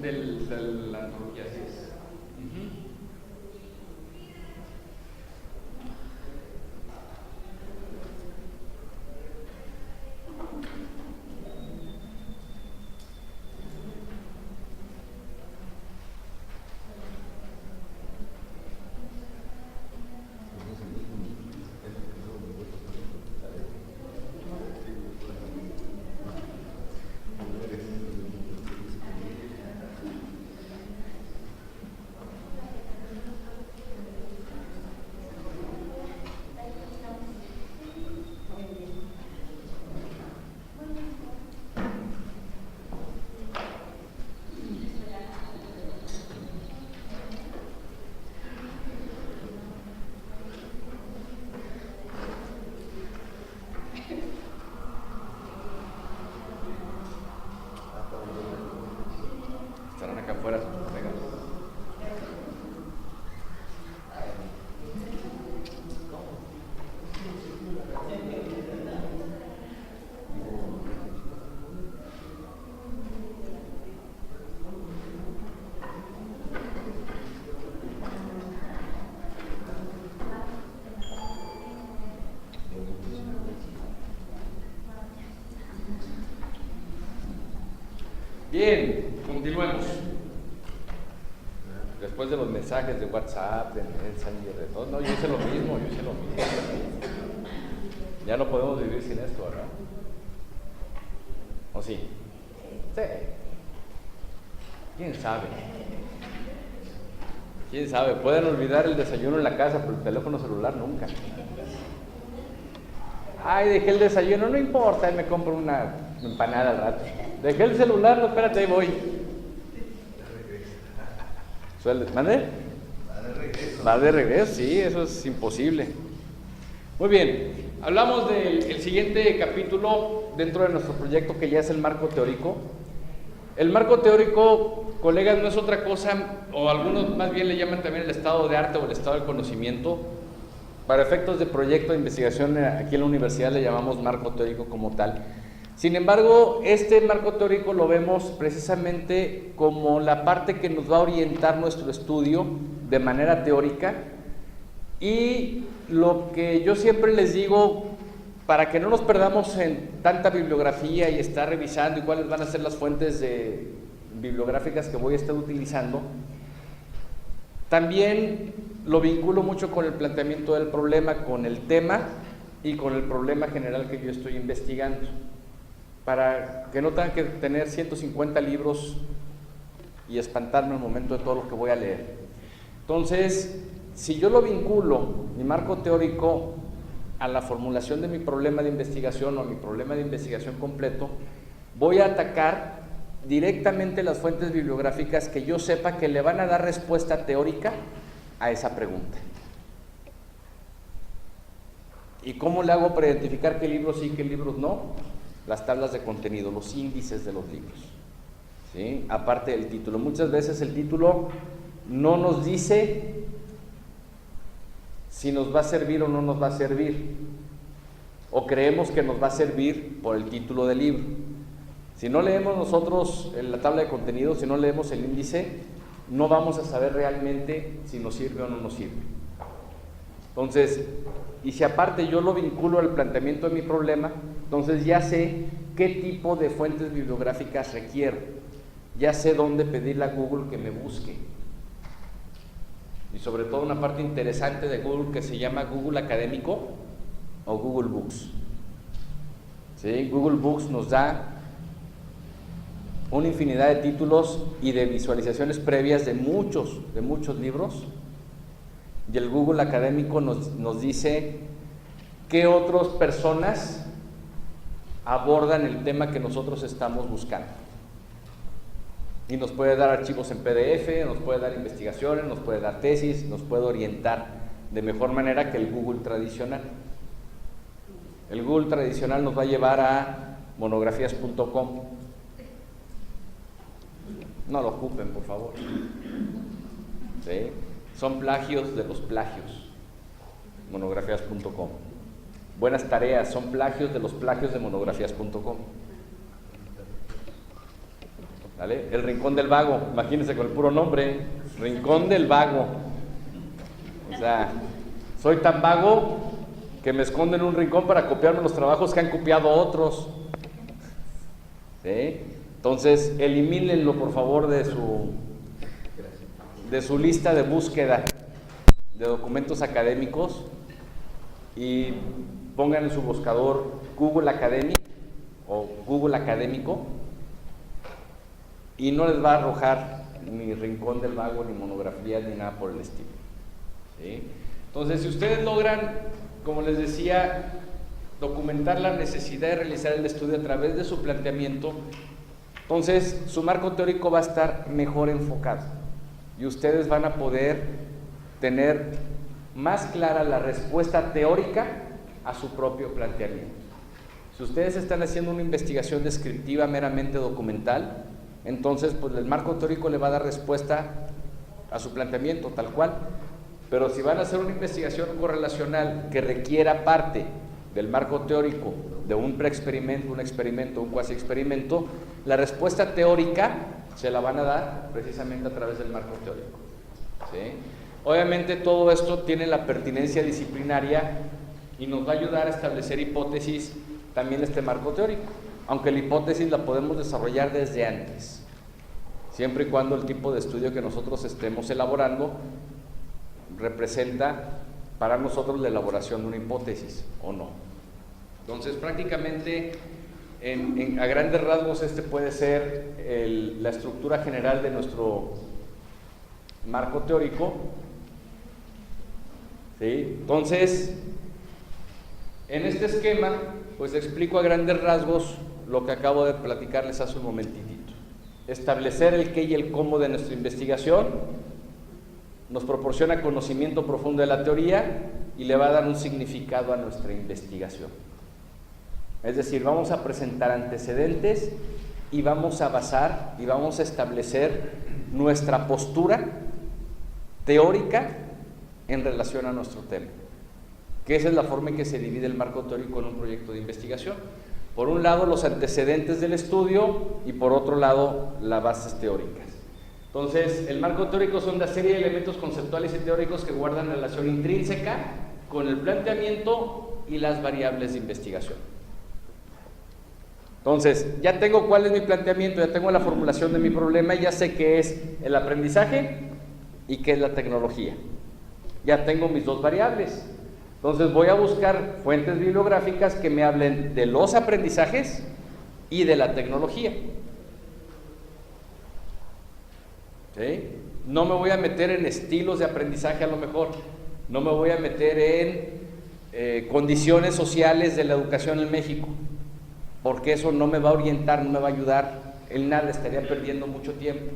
de la antología, así es. Estarán acá afuera sus colegas. Bien, continuemos. Después de los mensajes de WhatsApp, de Messenger, de todo. No, yo hice lo mismo. Ya no podemos vivir sin esto, ¿verdad? ¿O sí? Sí. ¿Quién sabe? ¿Quién sabe? Pueden olvidar el desayuno en la casa, pero el teléfono celular nunca. Ay, dejé el desayuno, no importa, ahí me compro una empanada al rato. Dejé el celular, no, espérate, ahí voy. ¿Mande? Va de regreso, sí, eso es imposible. Muy bien, hablamos del siguiente capítulo dentro de nuestro proyecto, que ya es el marco teórico. El marco teórico, colegas, no es otra cosa, o algunos más bien le llaman también el estado de arte o el estado del conocimiento. Para efectos de proyecto de investigación aquí en la universidad le llamamos marco teórico como tal. Sin embargo, este marco teórico lo vemos precisamente como la parte que nos va a orientar nuestro estudio de manera teórica, y lo que yo siempre les digo, para que no nos perdamos en tanta bibliografía y estar revisando y cuáles van a ser las fuentes bibliográficas que voy a estar utilizando, también lo vinculo mucho con el planteamiento del problema, con el tema y con el problema general que yo estoy investigando, para que no tengan que tener 150 libros y espantarme al momento de todo lo que voy a leer. Entonces, si yo lo vinculo, mi marco teórico, a la formulación de mi problema de investigación o mi problema de investigación completo, voy a atacar directamente las fuentes bibliográficas que yo sepa que le van a dar respuesta teórica a esa pregunta. ¿Y cómo le hago para identificar qué libros sí y qué libros no? Las tablas de contenido, los índices de los libros, ¿sí? Aparte del título. Muchas veces el título no nos dice si nos va a servir o no nos va a servir, o creemos que nos va a servir por el título del libro. Si no leemos nosotros la tabla de contenido, si no leemos el índice, no vamos a saber realmente si nos sirve o no nos sirve. Entonces, y si aparte yo lo vinculo al planteamiento de mi problema, entonces ya sé qué tipo de fuentes bibliográficas requiero, ya sé dónde pedirle a Google que me busque. Y sobre todo una parte interesante de Google que se llama Google Académico o Google Books. ¿Sí? Google Books nos da una infinidad de títulos y de visualizaciones previas de muchos libros, y el Google Académico nos dice qué otras personas abordan el tema que nosotros estamos buscando. Y nos puede dar archivos en PDF, nos puede dar investigaciones, nos puede dar tesis, nos puede orientar de mejor manera que el Google tradicional. El Google tradicional nos va a llevar a monografías.com. No lo ocupen, por favor. ¿Sí? Son plagios de los plagios. Monografías.com. Buenas tareas, son plagios de los plagios de monografías.com. ¿vale? El Rincón del Vago, imagínense con el puro nombre, Rincón del Vago. O sea, soy tan vago que me escondo en un rincón para copiarme los trabajos que han copiado otros. ¿Sí? Entonces, elimínenlo por favor de su lista de búsqueda de documentos académicos y pongan en su buscador Google Academy o Google Académico y no les va a arrojar ni Rincón del Vago, ni monografías, ni nada por el estilo. ¿Sí? Entonces, si ustedes logran, como les decía, documentar la necesidad de realizar el estudio a través de su planteamiento, entonces su marco teórico va a estar mejor enfocado y ustedes van a poder tener más clara la respuesta teórica a su propio planteamiento. Si ustedes están haciendo una investigación descriptiva meramente documental, entonces pues el marco teórico le va a dar respuesta a su planteamiento tal cual. Pero si van a hacer una investigación correlacional que requiera parte del marco teórico de un preexperimento, un experimento, un cuasi experimento, la respuesta teórica se la van a dar precisamente a través del marco teórico. ¿Sí? Obviamente todo esto tiene la pertinencia disciplinaria y nos va a ayudar a establecer hipótesis también este marco teórico, aunque la hipótesis la podemos desarrollar desde antes, siempre y cuando el tipo de estudio que nosotros estemos elaborando representa para nosotros la elaboración de una hipótesis o no. Entonces prácticamente a grandes rasgos este puede ser la estructura general de nuestro marco teórico. ¿Sí? Entonces en este esquema pues explico a grandes rasgos lo que acabo de platicarles hace un momentitito. Establecer el qué y el cómo de nuestra investigación nos proporciona conocimiento profundo de la teoría y le va a dar un significado a nuestra investigación. Es decir, vamos a presentar antecedentes y vamos a basar y vamos a establecer nuestra postura teórica en relación a nuestro tema. Que esa es la forma en que se divide el marco teórico en un proyecto de investigación. Por un lado, los antecedentes del estudio y por otro lado, las bases teóricas. Entonces, el marco teórico son una serie de elementos conceptuales y teóricos que guardan relación intrínseca con el planteamiento y las variables de investigación. Entonces, ya tengo cuál es mi planteamiento, ya tengo la formulación de mi problema, ya sé qué es el aprendizaje y qué es la tecnología. Ya tengo mis dos variables. Entonces, voy a buscar fuentes bibliográficas que me hablen de los aprendizajes y de la tecnología. ¿Sí? No me voy a meter en estilos de aprendizaje a lo mejor, no me voy a meter en condiciones sociales de la educación en México, porque eso no me va a orientar, no me va a ayudar en nada, estaría perdiendo mucho tiempo.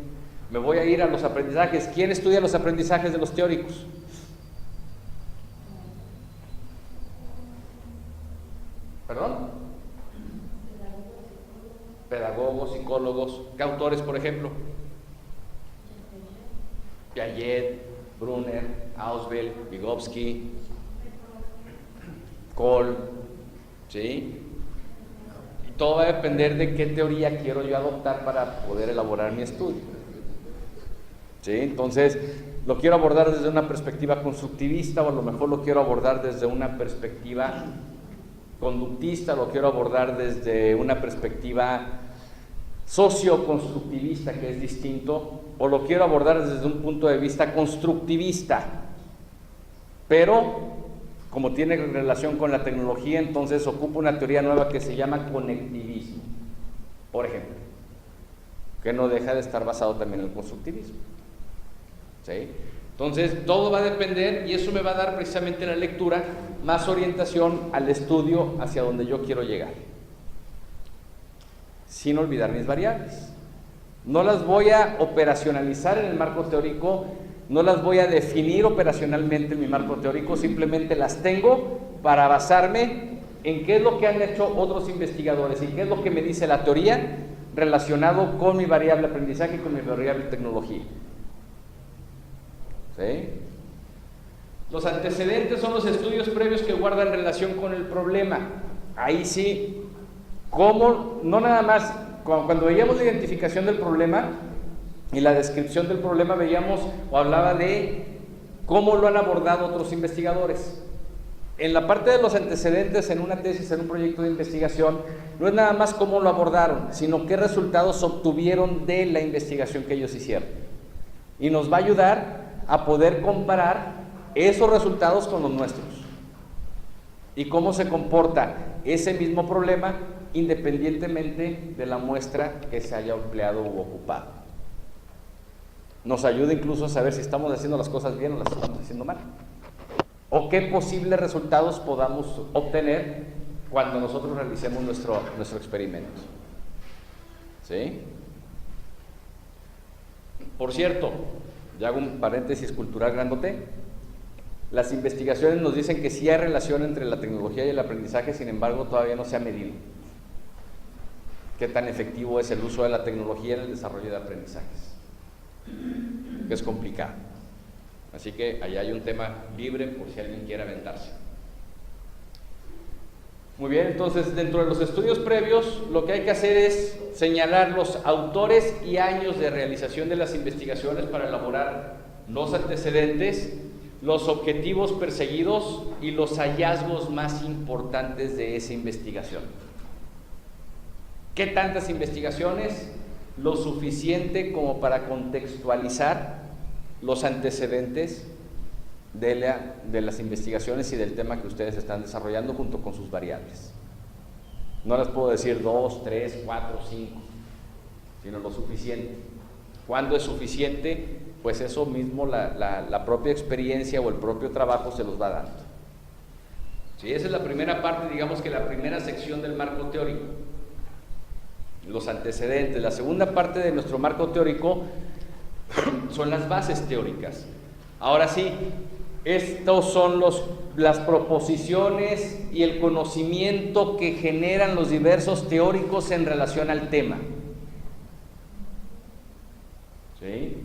Me voy a ir a los aprendizajes. ¿Quién estudia los aprendizajes de los teóricos? ¿Perdón? Pedagogos, psicólogos. ¿Qué autores, por ejemplo? Piaget, Brunner, Ausubel, Vygotsky, Cole, ¿sí? Y todo va a depender de qué teoría quiero yo adoptar para poder elaborar mi estudio. ¿Sí? Entonces, lo quiero abordar desde una perspectiva constructivista o a lo mejor lo quiero abordar desde una perspectiva conductista, lo quiero abordar desde una perspectiva socioconstructivista, que es distinto, o lo quiero abordar desde un punto de vista constructivista, pero como tiene relación con la tecnología, entonces ocupa una teoría nueva que se llama conectivismo, por ejemplo, que no deja de estar basado también en el constructivismo. ¿Sí? Entonces todo va a depender y eso me va a dar precisamente en la lectura más orientación al estudio hacia donde yo quiero llegar, sin olvidar mis variables. No las voy a operacionalizar en el marco teórico, no las voy a definir operacionalmente en mi marco teórico, simplemente las tengo para basarme en qué es lo que han hecho otros investigadores y qué es lo que me dice la teoría relacionado con mi variable aprendizaje y con mi variable tecnología. ¿Sí? Los antecedentes son los estudios previos que guardan relación con el problema. Ahí sí, ¿cómo? No nada más cuando veíamos la identificación del problema y la descripción del problema, veíamos o hablaba de cómo lo han abordado otros investigadores. En la parte de los antecedentes, en una tesis, en un proyecto de investigación, no es nada más cómo lo abordaron, sino qué resultados obtuvieron de la investigación que ellos hicieron. Y nos va a ayudar a poder comparar esos resultados con los nuestros. Y cómo se comporta ese mismo problema independientemente de la muestra que se haya empleado u ocupado. Nos ayuda incluso a saber si estamos haciendo las cosas bien o las estamos haciendo mal. O qué posibles resultados podamos obtener cuando nosotros realicemos nuestro experimento. ¿Sí? Por cierto, ya hago un paréntesis cultural grandote. Las investigaciones nos dicen que sí hay relación entre la tecnología y el aprendizaje, sin embargo, todavía no se ha medido qué tan efectivo es el uso de la tecnología en el desarrollo de aprendizajes, que es complicado. Así que allá hay un tema libre por si alguien quiere aventarse. Muy bien, entonces dentro de los estudios previos lo que hay que hacer es señalar los autores y años de realización de las investigaciones para elaborar los antecedentes, los objetivos perseguidos y los hallazgos más importantes de esa investigación. ¿Qué tantas investigaciones? Lo suficiente como para contextualizar los antecedentes de las investigaciones y del tema que ustedes están desarrollando junto con sus variables. No les puedo decir 2, 3, 4, 5, sino lo suficiente. ¿Cuándo es suficiente? Pues eso mismo la propia experiencia o el propio trabajo se los va dando. ¿Sí? Esa es la primera parte, digamos que la primera sección del marco teórico, los antecedentes. La segunda parte de nuestro marco teórico son las bases teóricas. Ahora sí, estos son las proposiciones y el conocimiento que generan los diversos teóricos en relación al tema. ¿Sí?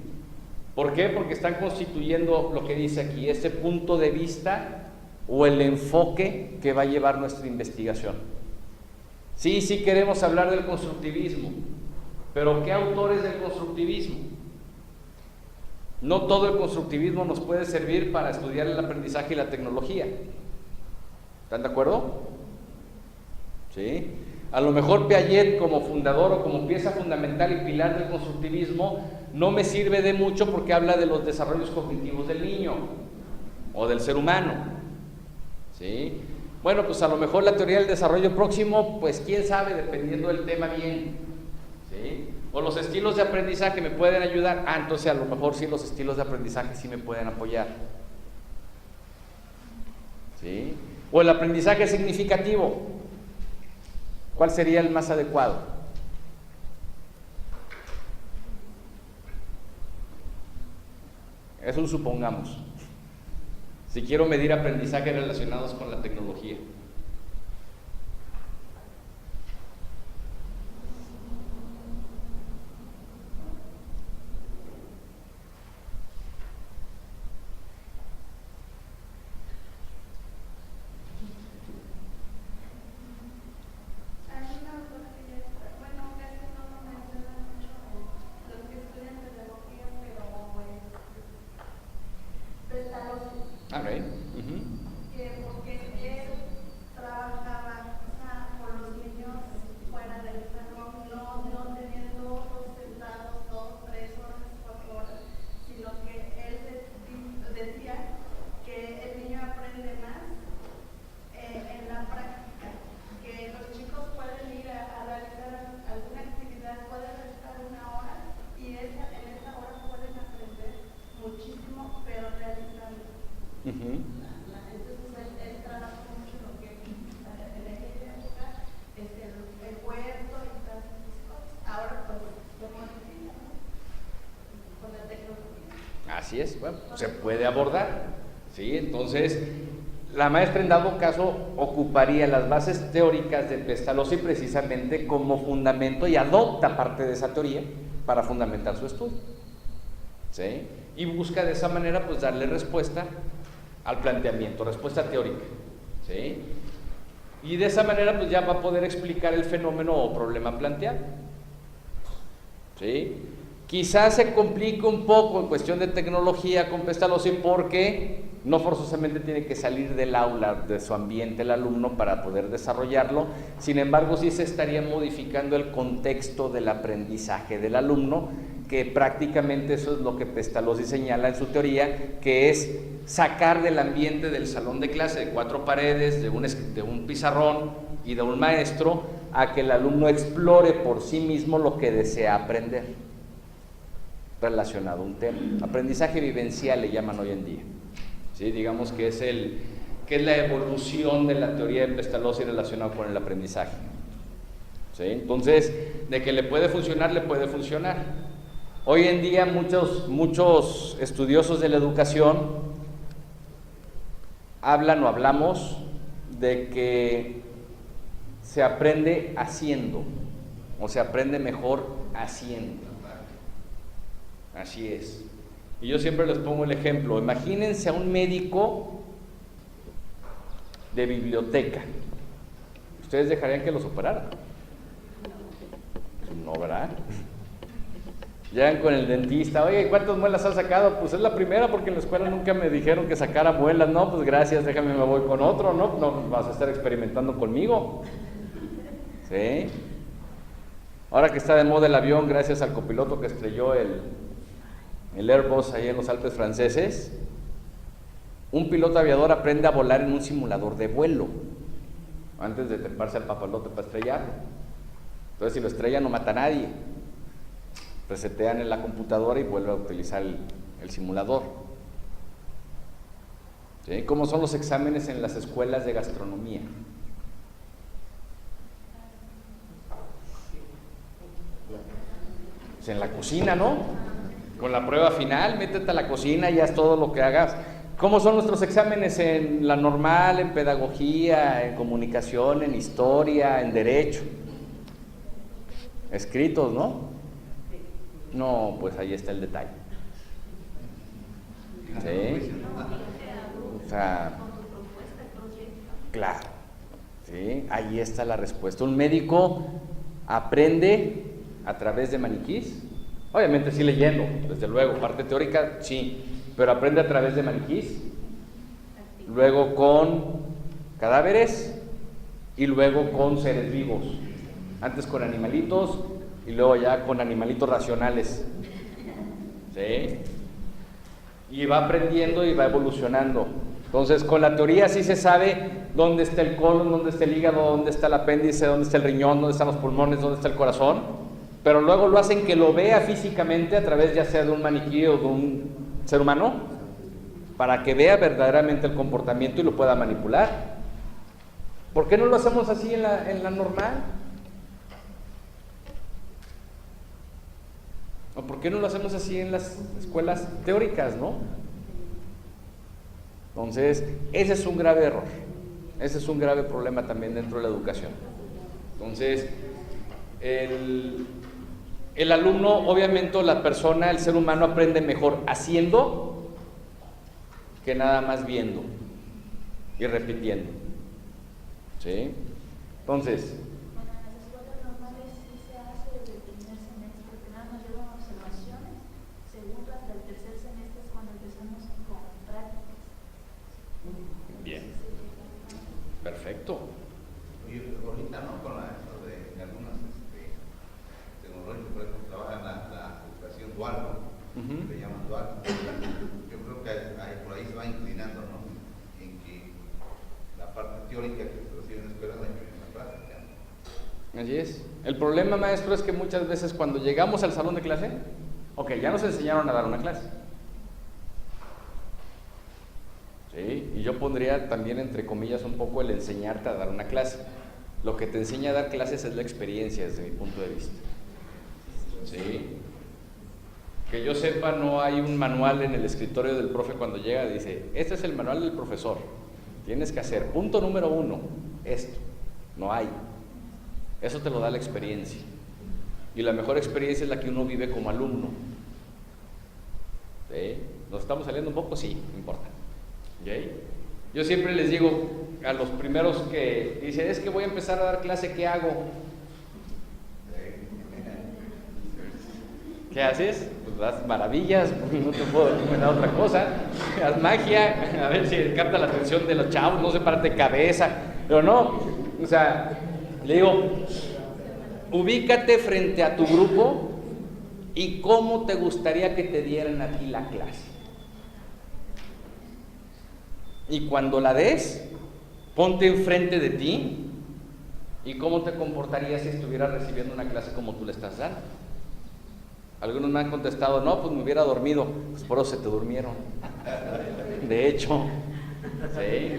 ¿Por qué? Porque están constituyendo lo que dice aquí, ese punto de vista o el enfoque que va a llevar nuestra investigación. Sí queremos hablar del constructivismo, pero ¿qué autores del constructivismo? No todo el constructivismo nos puede servir para estudiar el aprendizaje y la tecnología. ¿Están de acuerdo? ¿Sí? A lo mejor Piaget como fundador o como pieza fundamental y pilar del constructivismo no me sirve de mucho porque habla de los desarrollos cognitivos del niño o del ser humano. ¿Sí? Bueno, pues a lo mejor la teoría del desarrollo próximo, pues quién sabe, dependiendo del tema bien. ¿Sí? O los estilos de aprendizaje me pueden ayudar. Entonces a lo mejor sí los estilos de aprendizaje sí me pueden apoyar. ¿Sí? O el aprendizaje significativo. ¿Cuál sería el más adecuado? Es un supongamos. Si quiero medir aprendizajes relacionados con la tecnología. Okay. Que porque él trabajaba con los niños fuera del salón, no teniendo sentados 2, 3 horas, 4 horas, sino que él decía que el niño aprende más en la práctica, que los chicos pueden ir a realizar alguna actividad, pueden estar 1 hora y en esa hora pueden aprender muchísimo, pero realizando. Entonces él trabaja mucho lo que en aquella época el huerto y todas esas cosas. Ahora pues lo modifica, ¿no? Con la tecnología. Así es, bueno, se puede abordar. ¿Sí? Entonces, la maestra en dado caso ocuparía las bases teóricas de Pestalozzi precisamente como fundamento y adopta parte de esa teoría para fundamentar su estudio. ¿Sí? Y busca de esa manera pues darle respuesta al planteamiento, respuesta teórica. ¿Sí? Y de esa manera pues ya va a poder explicar el fenómeno o problema planteado. ¿sí? Quizás se complica un poco en cuestión de tecnología con Pestalozzi porque no forzosamente tiene que salir del aula, de su ambiente el alumno para poder desarrollarlo. Sin embargo, sí se estaría modificando el contexto del aprendizaje del alumno, que prácticamente eso es lo que Pestalozzi señala en su teoría, que es sacar del ambiente del salón de clase de 4 paredes, de un pizarrón y de un maestro, a que el alumno explore por sí mismo lo que desea aprender relacionado a un tema. Aprendizaje vivencial le llaman hoy en día, ¿sí? Digamos que es la evolución de la teoría de Pestalozzi relacionado con el aprendizaje, ¿sí? Entonces, de que le puede funcionar, le puede funcionar. Hoy en día muchos estudiosos de la educación hablamos de que se aprende haciendo, o se aprende mejor haciendo. Así es. Y yo siempre les pongo el ejemplo. Imagínense a un médico de biblioteca. ¿Ustedes dejarían que los operara? No, ¿verdad? Llegan con el dentista, oye, ¿cuántas muelas has sacado? Pues es la primera, porque en la escuela nunca me dijeron que sacara muelas. No, pues gracias, déjame, me voy con otro. No vas a estar experimentando conmigo. ¿Sí? Ahora que está de moda el avión, gracias al copiloto que estrelló el Airbus ahí en los Alpes franceses, un piloto aviador aprende a volar en un simulador de vuelo antes de treparse al papalote para estrellarlo. Entonces, si lo estrella no mata a nadie, resetean en la computadora y vuelve a utilizar el simulador. ¿Sí? ¿Cómo son los exámenes en las escuelas de gastronomía? Pues en la cocina, ¿no? Con la prueba final, métete a la cocina y haz todo lo que hagas. ¿Cómo son nuestros exámenes en la normal, en pedagogía, en comunicación, en historia, en derecho? Escritos, ¿no? No, pues ahí está el detalle. ¿Sí? O sea, claro, ¿sí? Ahí está la respuesta. Un médico aprende a través de maniquís, obviamente sí leyendo, desde luego, parte teórica sí, pero aprende a través de maniquís, luego con cadáveres y luego con seres vivos, antes con animalitos y luego ya con animalitos racionales, ¿sí? Y va aprendiendo y va evolucionando. Entonces, con la teoría sí se sabe dónde está el colon, dónde está el hígado, dónde está el apéndice, dónde está el riñón, dónde están los pulmones, dónde está el corazón, pero luego lo hacen que lo vea físicamente a través ya sea de un maniquí o de un ser humano, para que vea verdaderamente el comportamiento y lo pueda manipular. ¿Por qué no lo hacemos así en la normal? ¿O por qué no lo hacemos así en las escuelas teóricas, no? Entonces, ese es un grave error. Ese es un grave problema también dentro de la educación. Entonces, el alumno, obviamente, la persona, el ser humano aprende mejor haciendo que nada más viendo y repitiendo. ¿Sí? Entonces, perfecto. Oye, ahorita, ¿no? Con esto de algunas tecnológicas, por ejemplo, trabajan la educación dual, ¿no? Le llaman dual. Yo creo que por ahí se va inclinando, ¿no? En que la parte teórica que se recibe en la escuela la que en la práctica. Así es. El problema, maestro, es que muchas veces cuando llegamos al salón de clase, ok, ya nos enseñaron a dar una clase. ¿Sí? Y yo pondría también entre comillas un poco el enseñarte a dar una clase. Lo que te enseña a dar clases es la experiencia desde mi punto de vista. ¿Sí? Que yo sepa, no hay un manual en el escritorio del profe cuando llega y dice, este es el manual del profesor, tienes que hacer, punto número 1, esto. No hay. Eso te lo da la experiencia. Y la mejor experiencia es la que uno vive como alumno. ¿Sí? ¿Nos estamos saliendo un poco? Sí, no importa. ¿Okay? Yo siempre les digo a los primeros que dicen, es que voy a empezar a dar clase, ¿qué hago? ¿Qué haces? Pues haz maravillas, no te puedo recomendar otra cosa. Haz magia, a ver si capta la atención de los chavos, no se parte cabeza, pero no, o sea, le digo, ubícate frente a tu grupo y cómo te gustaría que te dieran a ti la clase. Y cuando la des, ponte enfrente de ti y cómo te comportarías si estuvieras recibiendo una clase como tú le estás dando. Algunos me han contestado, no, pues me hubiera dormido. Pues por eso se te durmieron. De hecho, sí.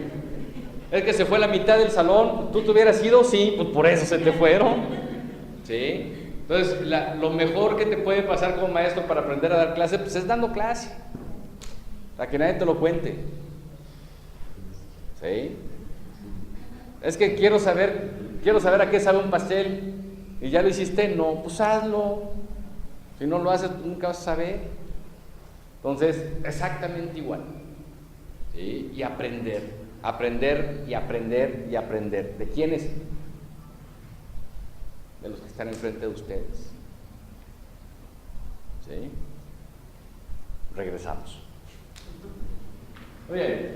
Es que se fue la mitad del salón, ¿tú te hubieras ido? Sí, pues por eso se te fueron. Sí. Entonces, lo mejor que te puede pasar como maestro para aprender a dar clase, pues es dando clase. Para que nadie te lo cuente. ¿Sí? Es que quiero saber a qué sabe un pastel. ¿Y ya lo hiciste? No, pues hazlo. Si no lo haces, nunca vas a saber. Entonces, exactamente igual. ¿Sí? Y aprender y aprender y aprender. ¿De quiénes? De los que están enfrente de ustedes. ¿Sí? Regresamos. Muy bien.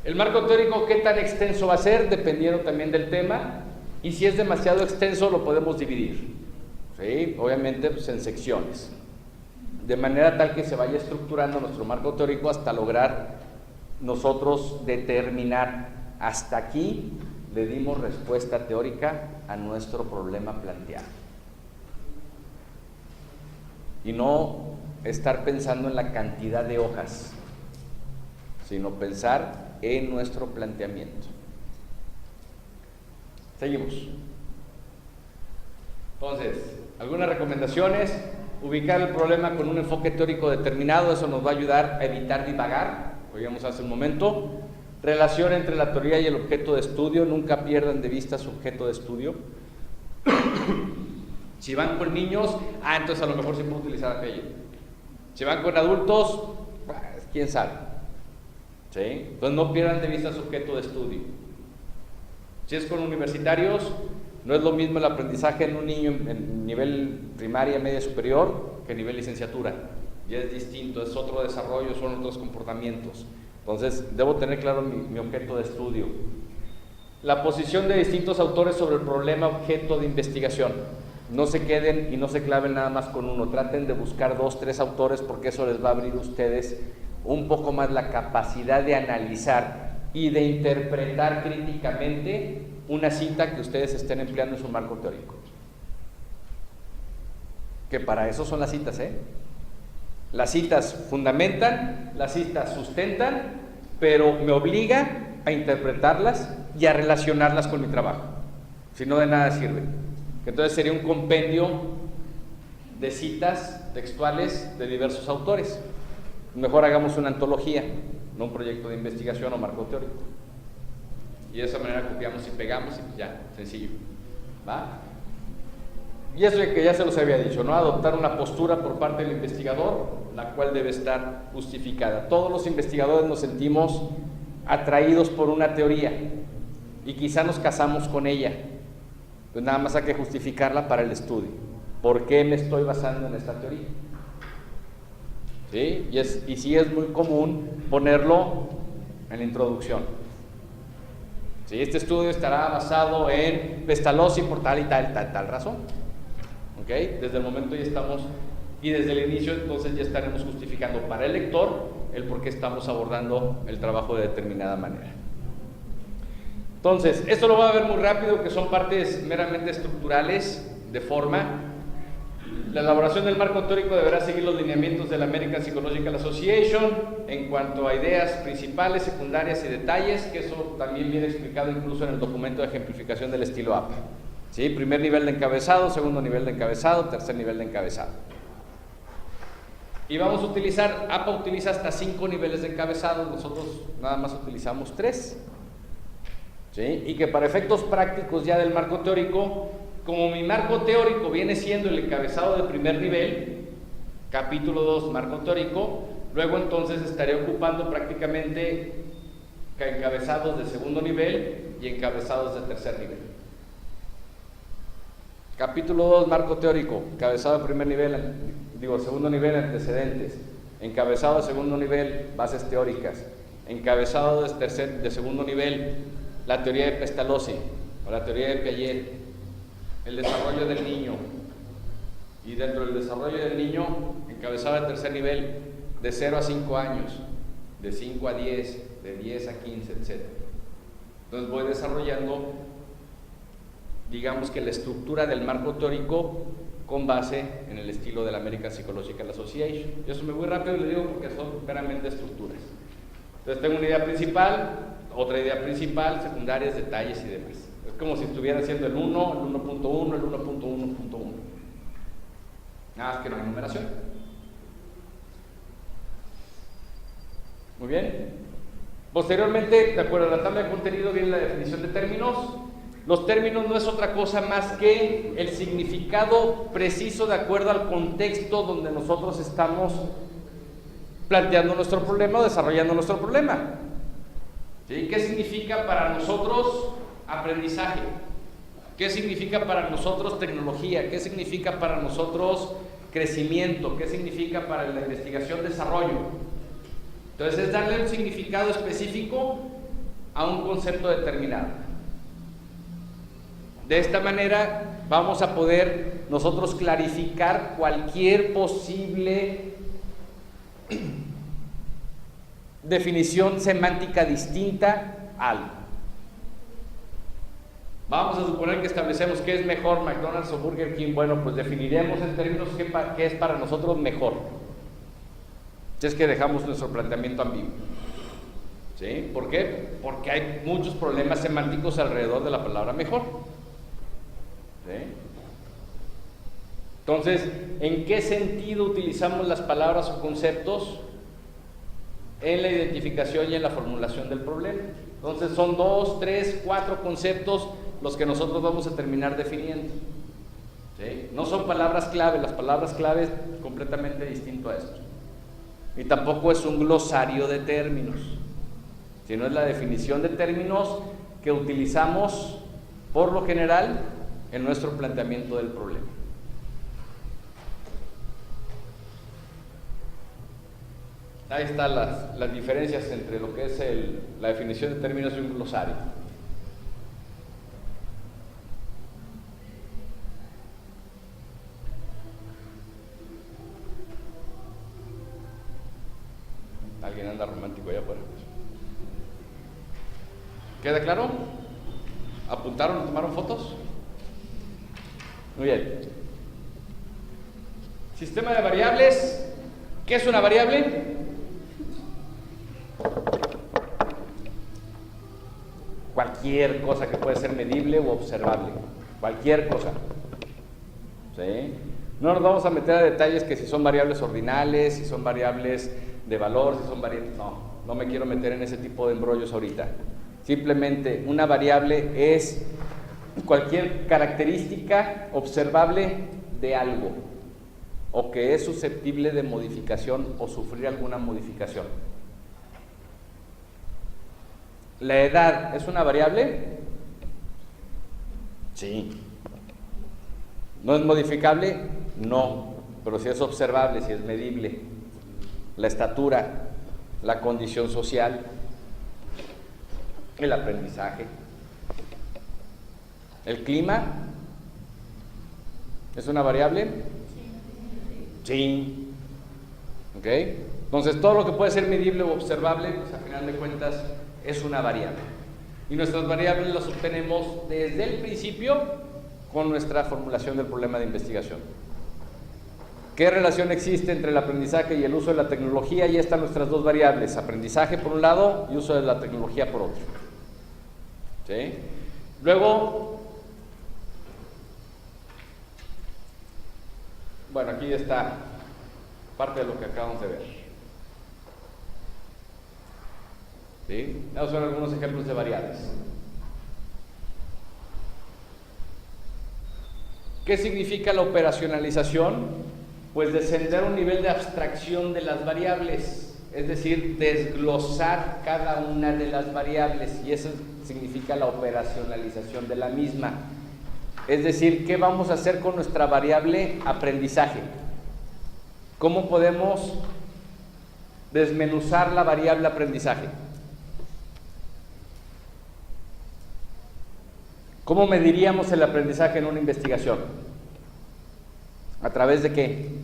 El marco teórico, ¿qué tan extenso va a ser? Dependiendo también del tema. Y si es demasiado extenso, lo podemos dividir. ¿Sí? Obviamente, pues en secciones. De manera tal que se vaya estructurando nuestro marco teórico hasta lograr nosotros determinar hasta aquí le dimos respuesta teórica a nuestro problema planteado. Y no estar pensando en la cantidad de hojas, sino pensar en nuestro planteamiento. Seguimos. Entonces, algunas recomendaciones: ubicar el problema con un enfoque teórico determinado, eso nos va a ayudar a evitar divagar, oíamos hace un momento. Relación entre la teoría y el objeto de estudio, nunca pierdan de vista su objeto de estudio. Si van con niños, entonces a lo mejor sí puedo utilizar aquello. Si van con adultos, pues, quién sabe. ¿Sí? Entonces no pierdan de vista su objeto de estudio. Si es con universitarios, no es lo mismo el aprendizaje en un niño en nivel primaria, media, superior, que en nivel licenciatura. Ya es distinto, es otro desarrollo, son otros comportamientos. Entonces, debo tener claro mi objeto de estudio. La posición de distintos autores sobre el problema objeto de investigación. No se queden y no se claven nada más con uno. Traten de buscar 2, 3 autores, porque eso les va a abrir a ustedes un poco más la capacidad de analizar y de interpretar críticamente una cita que ustedes estén empleando en su marco teórico. Que para eso son las citas, ¿eh? Las citas fundamentan, las citas sustentan, pero me obliga a interpretarlas y a relacionarlas con mi trabajo. Si no, de nada sirve. Entonces sería un compendio de citas textuales de diversos autores. Mejor hagamos una antología, no un proyecto de investigación o marco teórico. Y de esa manera copiamos y pegamos y ya, sencillo. ¿Va? Y eso que ya se los había dicho, ¿no? Adoptar una postura por parte del investigador, la cual debe estar justificada. Todos los investigadores nos sentimos atraídos por una teoría y quizá nos casamos con ella. Pues nada más hay que justificarla para el estudio. ¿Por qué me estoy basando en esta teoría? ¿Sí? Y sí es muy común ponerlo en la introducción. ¿Sí? Este estudio estará basado en Pestalozzi por tal y tal razón. ¿Ok? Desde el momento ya estamos, y desde el inicio entonces ya estaremos justificando para el lector el por qué estamos abordando el trabajo de determinada manera. Entonces, esto lo va a ver muy rápido, que son partes meramente estructurales de forma. La elaboración del marco teórico deberá seguir los lineamientos de la American Psychological Association en cuanto a ideas principales, secundarias y detalles, que eso también viene explicado incluso en el documento de ejemplificación del estilo APA. ¿Sí? Primer nivel de encabezado, segundo nivel de encabezado, tercer nivel de encabezado. Y vamos a utilizar, APA utiliza hasta 5 niveles de encabezado, nosotros nada más utilizamos 3. ¿Sí? Y que para efectos prácticos ya del marco teórico, como mi marco teórico viene siendo el encabezado de primer nivel, capítulo 2, marco teórico, luego entonces estaré ocupando prácticamente encabezados de segundo nivel y encabezados de tercer nivel. Capítulo 2, marco teórico, encabezado de primer nivel, segundo nivel, antecedentes. Encabezado de segundo nivel, bases teóricas. Encabezado de segundo nivel, la teoría de Pestalozzi o la teoría de Piaget, el desarrollo del niño. Y dentro del desarrollo del niño, encabezado de tercer nivel, de 0 a 5 años, de 5 a 10, de 10 a 15, etc. Entonces voy desarrollando, digamos que la estructura del marco teórico con base en el estilo de la American Psychological Association. Y eso me voy rápido y le digo porque son meramente estructuras. Entonces tengo una idea principal, otra idea principal, secundarias, detalles y demás. Es como si estuviera haciendo el 1, el 1.1, el 1.1.1. Nada más que no hay numeración. Muy bien. Posteriormente, de acuerdo a la tabla de contenido, viene la definición de términos. Los términos no es otra cosa más que el significado preciso de acuerdo al contexto donde nosotros estamos planteando nuestro problema o desarrollando nuestro problema. ¿Sí? ¿Qué significa para nosotros aprendizaje? ¿Qué significa para nosotros tecnología? ¿Qué significa para nosotros crecimiento? ¿Qué significa para la investigación, desarrollo? Entonces es darle un significado específico a un concepto determinado. De esta manera vamos a poder nosotros clarificar cualquier posible definición semántica distinta a algo. Vamos a suponer que establecemos qué es mejor, McDonald's o Burger King. Bueno, pues definiremos en términos qué es para nosotros mejor. Si es que dejamos nuestro planteamiento ambiguo. ¿Sí? ¿Por qué? Porque hay muchos problemas semánticos alrededor de la palabra mejor. ¿Sí? Entonces, ¿en qué sentido utilizamos las palabras o conceptos? En la identificación y en la formulación del problema. Entonces son 2, 3, 4 conceptos los que nosotros vamos a terminar definiendo. ¿Sí? No son palabras clave, las palabras clave es completamente distinto a esto. Y tampoco es un glosario de términos, sino es la definición de términos que utilizamos por lo general en nuestro planteamiento del problema. Ahí están las diferencias entre lo que es la definición de términos y un glosario. Alguien anda romántico allá afuera. ¿Queda claro? ¿Apuntaron, tomaron fotos? Muy bien. Sistema de variables. ¿Qué es una variable? Cualquier cosa que puede ser medible u observable. Cualquier cosa. ¿Sí? No nos vamos a meter a detalles que si son variables ordinales, si son variables de valor, si son variables... No me quiero meter en ese tipo de embrollos ahorita. Simplemente una variable es cualquier característica observable de algo o que es susceptible de modificación o sufrir alguna modificación. ¿La edad es una variable? Sí. ¿No es modificable? No, pero sí es observable, sí es medible. La estatura, la condición social, el aprendizaje. ¿El clima es una variable? Sí. ¿Ok? Entonces todo lo que puede ser medible o observable, pues a final de cuentas es una variable. Y nuestras variables las obtenemos desde el principio con nuestra formulación del problema de investigación. ¿Qué relación existe entre el aprendizaje y el uso de la tecnología? Y están nuestras dos variables, aprendizaje por un lado y uso de la tecnología por otro. ¿Sí? Luego, bueno, aquí está parte de lo que acabamos de ver. ¿Sí? Vamos a ver algunos ejemplos de variables. ¿Qué significa la operacionalización? Pues descender a un nivel de abstracción de las variables, es decir, desglosar cada una de las variables, y eso significa la operacionalización de la misma. Es decir, ¿qué vamos a hacer con nuestra variable aprendizaje? ¿cómo podemos desmenuzar la variable aprendizaje? ¿Cómo mediríamos el aprendizaje en una investigación? ¿A través de qué?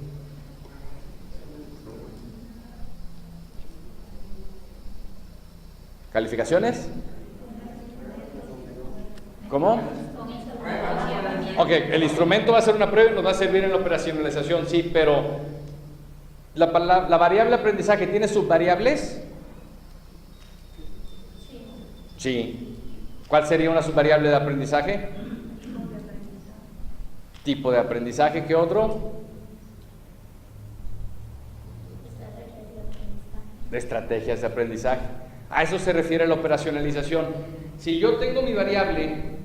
¿Calificaciones? ¿Cómo? Ok, el instrumento va a ser una prueba y nos va a servir en la operacionalización, sí, pero la variable aprendizaje tiene subvariables. Sí. ¿Cuál sería una subvariable de aprendizaje? Tipo de aprendizaje. ¿Qué otro? De estrategias de aprendizaje. A eso se refiere la operacionalización. Si yo tengo mi variable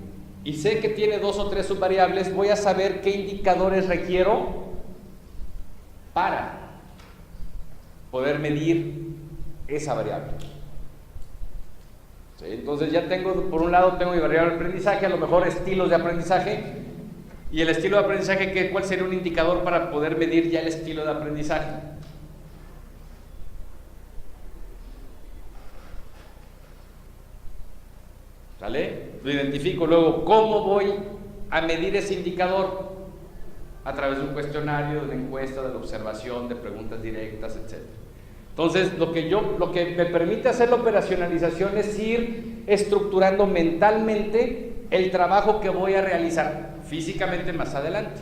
y sé que tiene 2 o 3 subvariables, voy a saber qué indicadores requiero para poder medir esa variable. ¿Sí? Entonces ya tengo, por un lado tengo mi variable de aprendizaje, a lo mejor estilos de aprendizaje, y el estilo de aprendizaje, ¿cuál sería un indicador para poder medir ya el estilo de aprendizaje? ¿Sale? Lo identifico. Luego, ¿cómo voy a medir ese indicador? A través de un cuestionario, de una encuesta, de la observación, de preguntas directas, etc. Entonces, lo que me permite hacer la operacionalización es ir estructurando mentalmente el trabajo que voy a realizar físicamente más adelante.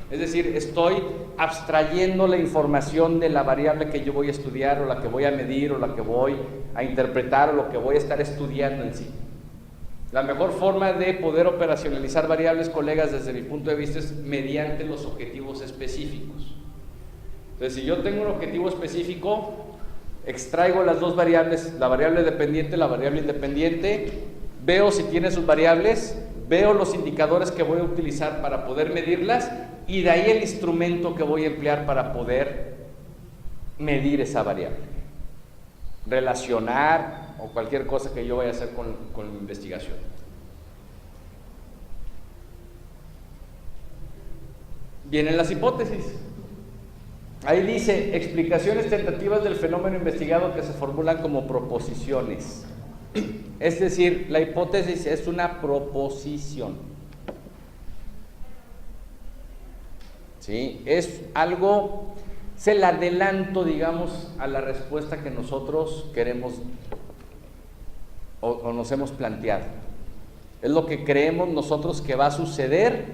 Es decir, estoy abstrayendo la información de la variable que yo voy a estudiar, o la que voy a medir, o la que voy a interpretar, o lo que voy a estar estudiando en sí. La mejor forma de poder operacionalizar variables, colegas, desde mi punto de vista, es mediante los objetivos específicos. Entonces, si yo tengo un objetivo específico, extraigo las dos variables, la variable dependiente, la variable independiente, veo si tiene sus variables, veo los indicadores que voy a utilizar para poder medirlas, y de ahí el instrumento que voy a emplear para poder medir esa variable, relacionar o cualquier cosa que yo vaya a hacer con mi investigación. Vienen las hipótesis. Ahí dice, explicaciones tentativas del fenómeno investigado que se formulan como proposiciones. Es decir, la hipótesis es una proposición. ¿Sí? Es algo, es el adelanto, digamos, a la respuesta que nosotros queremos o nos hemos planteado. Es lo que creemos nosotros que va a suceder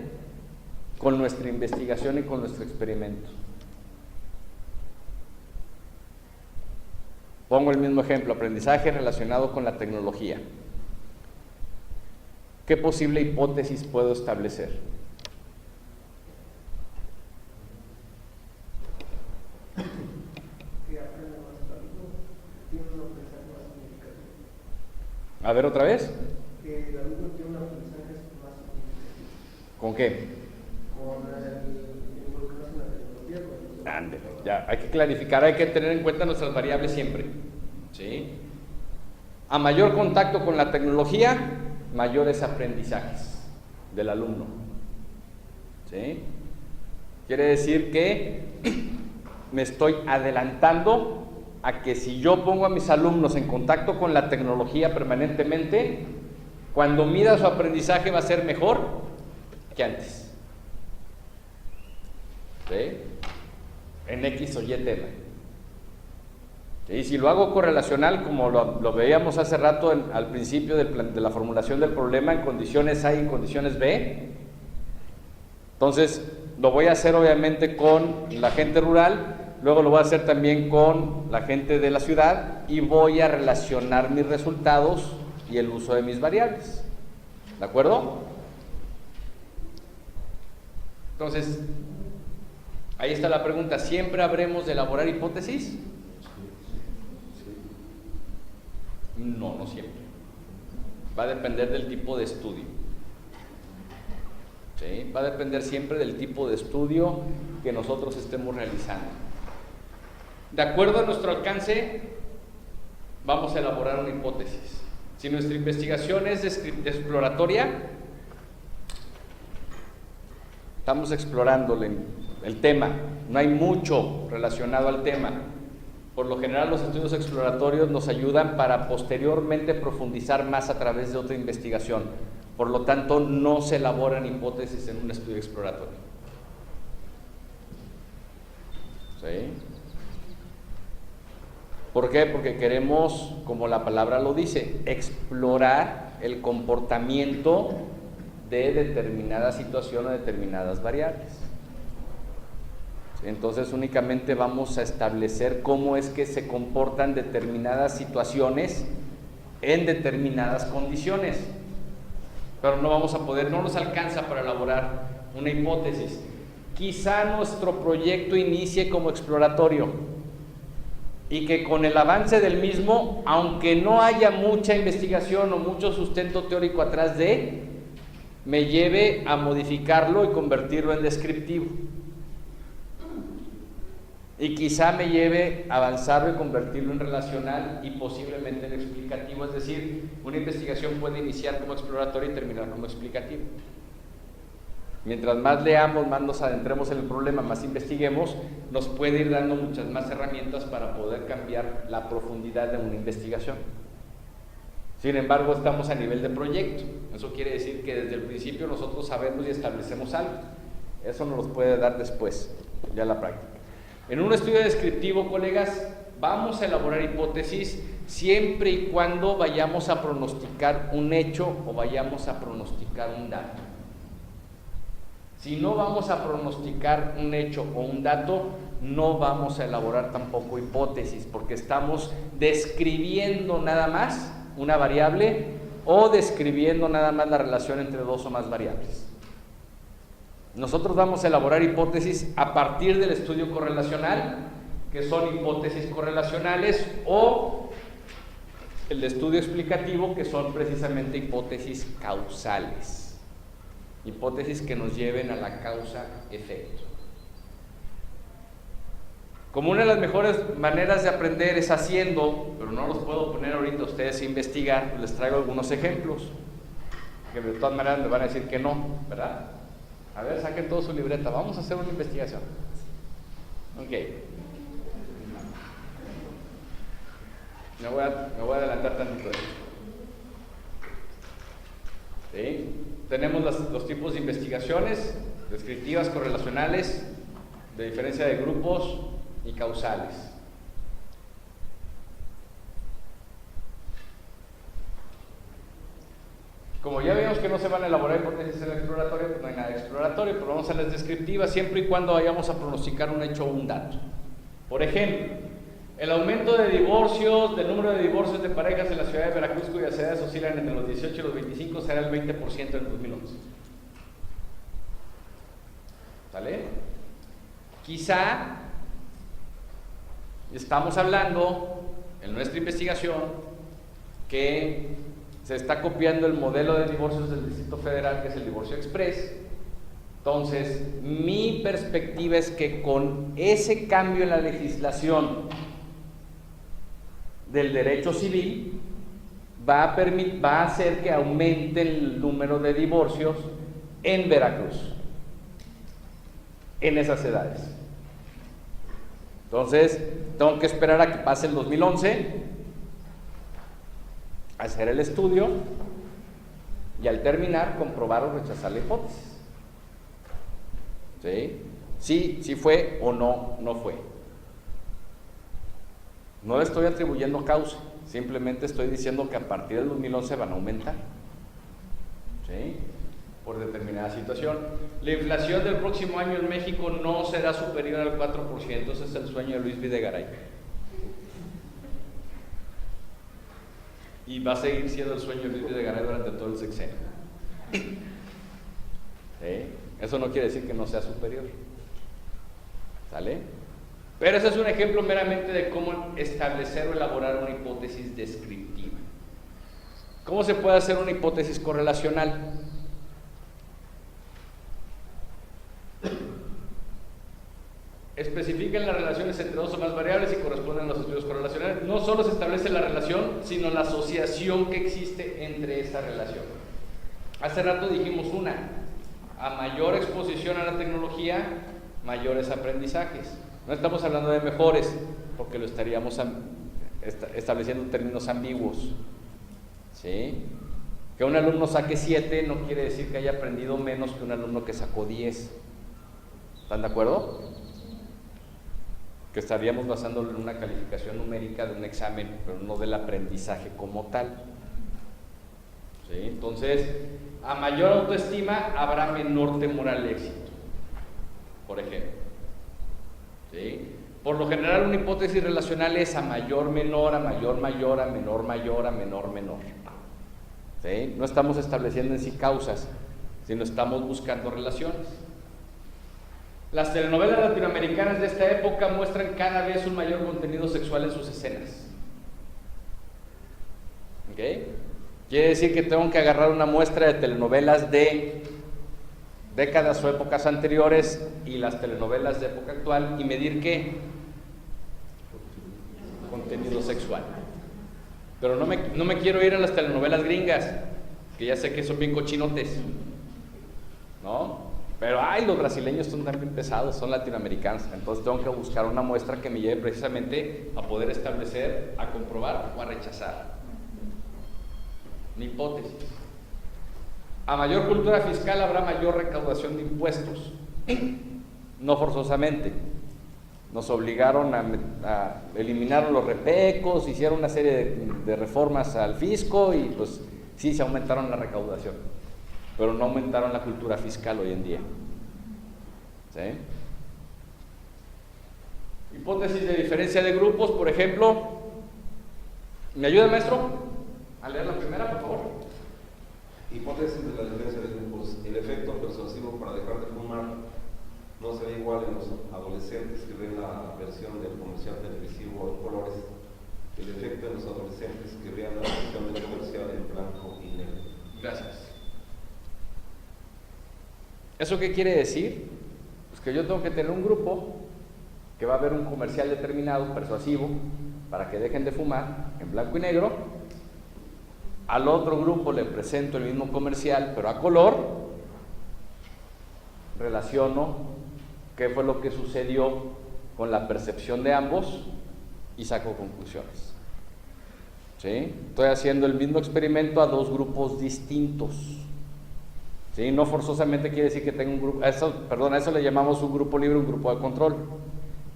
con nuestra investigación y con nuestro experimento. Pongo el mismo ejemplo, aprendizaje relacionado con la tecnología. ¿Qué posible hipótesis puedo establecer? A ver, otra vez. Que el alumno tiene un aprendizaje más significativo. ¿Con qué? Con el involucrarse en la tecnología. Ándale, ya, hay que clarificar, hay que tener en cuenta nuestras variables siempre. ¿Sí? A mayor contacto con la tecnología, mayores aprendizajes del alumno. ¿Sí? Quiere decir que me estoy adelantando a que si yo pongo a mis alumnos en contacto con la tecnología permanentemente, cuando mida su aprendizaje va a ser mejor que antes. ¿Sí? En X o Y tema. Y si lo hago correlacional, como lo veíamos hace rato al principio de la formulación del problema, en condiciones A y en condiciones B, entonces lo voy a hacer obviamente con la gente rural, luego lo voy a hacer también con la gente de la ciudad, y voy a relacionar mis resultados y el uso de mis variables. ¿De acuerdo? Entonces, ahí está la pregunta, ¿siempre habremos de elaborar hipótesis? No, no siempre. Va a depender del tipo de estudio. ¿Sí? Va a depender siempre del tipo de estudio que nosotros estemos realizando. De acuerdo a nuestro alcance, vamos a elaborar una hipótesis. Si nuestra investigación es exploratoria, estamos explorando el tema, no hay mucho relacionado al tema. Por lo general los estudios exploratorios nos ayudan para posteriormente profundizar más a través de otra investigación. Por lo tanto, no se elaboran hipótesis en un estudio exploratorio. ¿Sí? ¿Por qué? Porque queremos, como la palabra lo dice, explorar el comportamiento de determinada situación o determinadas variables. Entonces únicamente vamos a establecer cómo es que se comportan determinadas situaciones en determinadas condiciones, pero no vamos a poder, no nos alcanza para elaborar una hipótesis. Quizá nuestro proyecto inicie como exploratorio y que con el avance del mismo, aunque no haya mucha investigación o mucho sustento teórico atrás de, me lleve a modificarlo y convertirlo en descriptivo. Y quizá me lleve a avanzarlo y convertirlo en relacional y posiblemente en explicativo. Es decir, una investigación puede iniciar como exploratoria y terminar como explicativa. Mientras más leamos, más nos adentremos en el problema, más investiguemos, nos puede ir dando muchas más herramientas para poder cambiar la profundidad de una investigación. Sin embargo, estamos a nivel de proyecto. Eso quiere decir que desde el principio nosotros sabemos y establecemos algo. Eso nos lo puede dar después, ya la práctica. En un estudio descriptivo, colegas, vamos a elaborar hipótesis siempre y cuando vayamos a pronosticar un hecho o vayamos a pronosticar un dato. Si no vamos a pronosticar un hecho o un dato, no vamos a elaborar tampoco hipótesis, porque estamos describiendo nada más una variable o describiendo nada más la relación entre dos o más variables. Nosotros vamos a elaborar hipótesis a partir del estudio correlacional, que son hipótesis correlacionales, o el estudio explicativo, que son precisamente hipótesis causales, hipótesis que nos lleven a la causa-efecto. Como una de las mejores maneras de aprender es haciendo, pero no los puedo poner ahorita a ustedes a investigar, pues les traigo algunos ejemplos, que de todas maneras me van a decir que no, ¿verdad? A ver, saquen toda su libreta, vamos a hacer una investigación. Ok. Me voy a adelantar tantito. ¿Sí? Tenemos los tipos de investigaciones, descriptivas, correlacionales, de diferencia de grupos y causales. Como ya vimos que no se van a elaborar hipótesis en el exploratorio, pues no hay nada exploratorio, pero vamos a las descriptivas siempre y cuando vayamos a pronosticar un hecho o un dato. Por ejemplo, el aumento de divorcios, del número de divorcios de parejas en la ciudad de Veracruz, cuyas edades oscilan entre los 18 y los 25, será el 20% en 2011. ¿Sale? Quizá estamos hablando en nuestra investigación que se está copiando el modelo de divorcios del Distrito Federal, que es el divorcio express. Entonces, mi perspectiva es que con ese cambio en la legislación del derecho civil va a hacer que aumente el número de divorcios en Veracruz, en esas edades. Entonces, tengo que esperar a que pase el 2011, hacer el estudio y al terminar comprobar o rechazar la hipótesis. ¿Sí? Sí fue o no fue. No le estoy atribuyendo causa, simplemente estoy diciendo que a partir del 2011 van a aumentar. ¿Sí? Por determinada situación. La inflación del próximo año en México no será superior al 4%, ese es el sueño de Luis Videgaray. Y va a seguir siendo el sueño de Luis Videgaray durante todo el sexenio. ¿Sí? Eso no quiere decir que no sea superior. ¿Sale? Pero ese es un ejemplo meramente de cómo establecer o elaborar una hipótesis descriptiva. ¿Cómo se puede hacer una hipótesis correlacional? Especifican las relaciones entre dos o más variables y corresponden a los estudios correlacionales. No solo se establece la relación, sino la asociación que existe entre esta relación. Hace rato dijimos a mayor exposición a la tecnología, mayores aprendizajes. No estamos hablando de mejores, porque lo estaríamos estableciendo en términos ambiguos. ¿Sí? Que un alumno saque 7 no quiere decir que haya aprendido menos que un alumno que sacó 10. ¿Están de acuerdo? Que estaríamos basándolo en una calificación numérica de un examen, pero no del aprendizaje como tal. ¿Sí? Entonces, a mayor autoestima habrá menor temor al éxito, por ejemplo. ¿Sí? Por lo general, una hipótesis relacional es a mayor menor, a mayor mayor, a menor mayor, a menor menor. ¿Sí? No estamos estableciendo en sí causas, sino estamos buscando relaciones. Las telenovelas latinoamericanas de esta época muestran cada vez un mayor contenido sexual en sus escenas. ¿Ok? Quiere decir que tengo que agarrar una muestra de telenovelas de décadas o épocas anteriores y las telenovelas de época actual y medir ¿qué? Contenido sexual. Pero no me quiero ir a las telenovelas gringas, que ya sé que son bien cochinotes, ¿no? Pero los brasileños son también pesados, son latinoamericanos. Entonces tengo que buscar una muestra que me lleve precisamente a poder establecer, a comprobar o a rechazar. Una hipótesis. A mayor cultura fiscal habrá mayor recaudación de impuestos. No forzosamente. Nos obligaron a eliminar los repecos, hicieron una serie de reformas al fisco y pues sí se aumentaron la recaudación, pero no aumentaron la cultura fiscal hoy en día. ¿Sí? Hipótesis de diferencia de grupos, por ejemplo. ¿Me ayuda, maestro? A leer la primera, por favor. Hipótesis de la diferencia de grupos. El efecto persuasivo para dejar de fumar no será igual en los adolescentes que ven la versión del comercial televisivo en colores que el efecto en los adolescentes que vean la versión del comercial en blanco y negro. Gracias. ¿Eso qué quiere decir? Pues que yo tengo que tener un grupo que va a ver un comercial determinado, persuasivo, para que dejen de fumar en blanco y negro. Al otro grupo le presento el mismo comercial, pero a color. Relaciono qué fue lo que sucedió con la percepción de ambos y saco conclusiones. ¿Sí? Estoy haciendo el mismo experimento a dos grupos distintos. ¿Sí? No forzosamente quiere decir que tenga un grupo, a eso le llamamos un grupo libre, un grupo de control,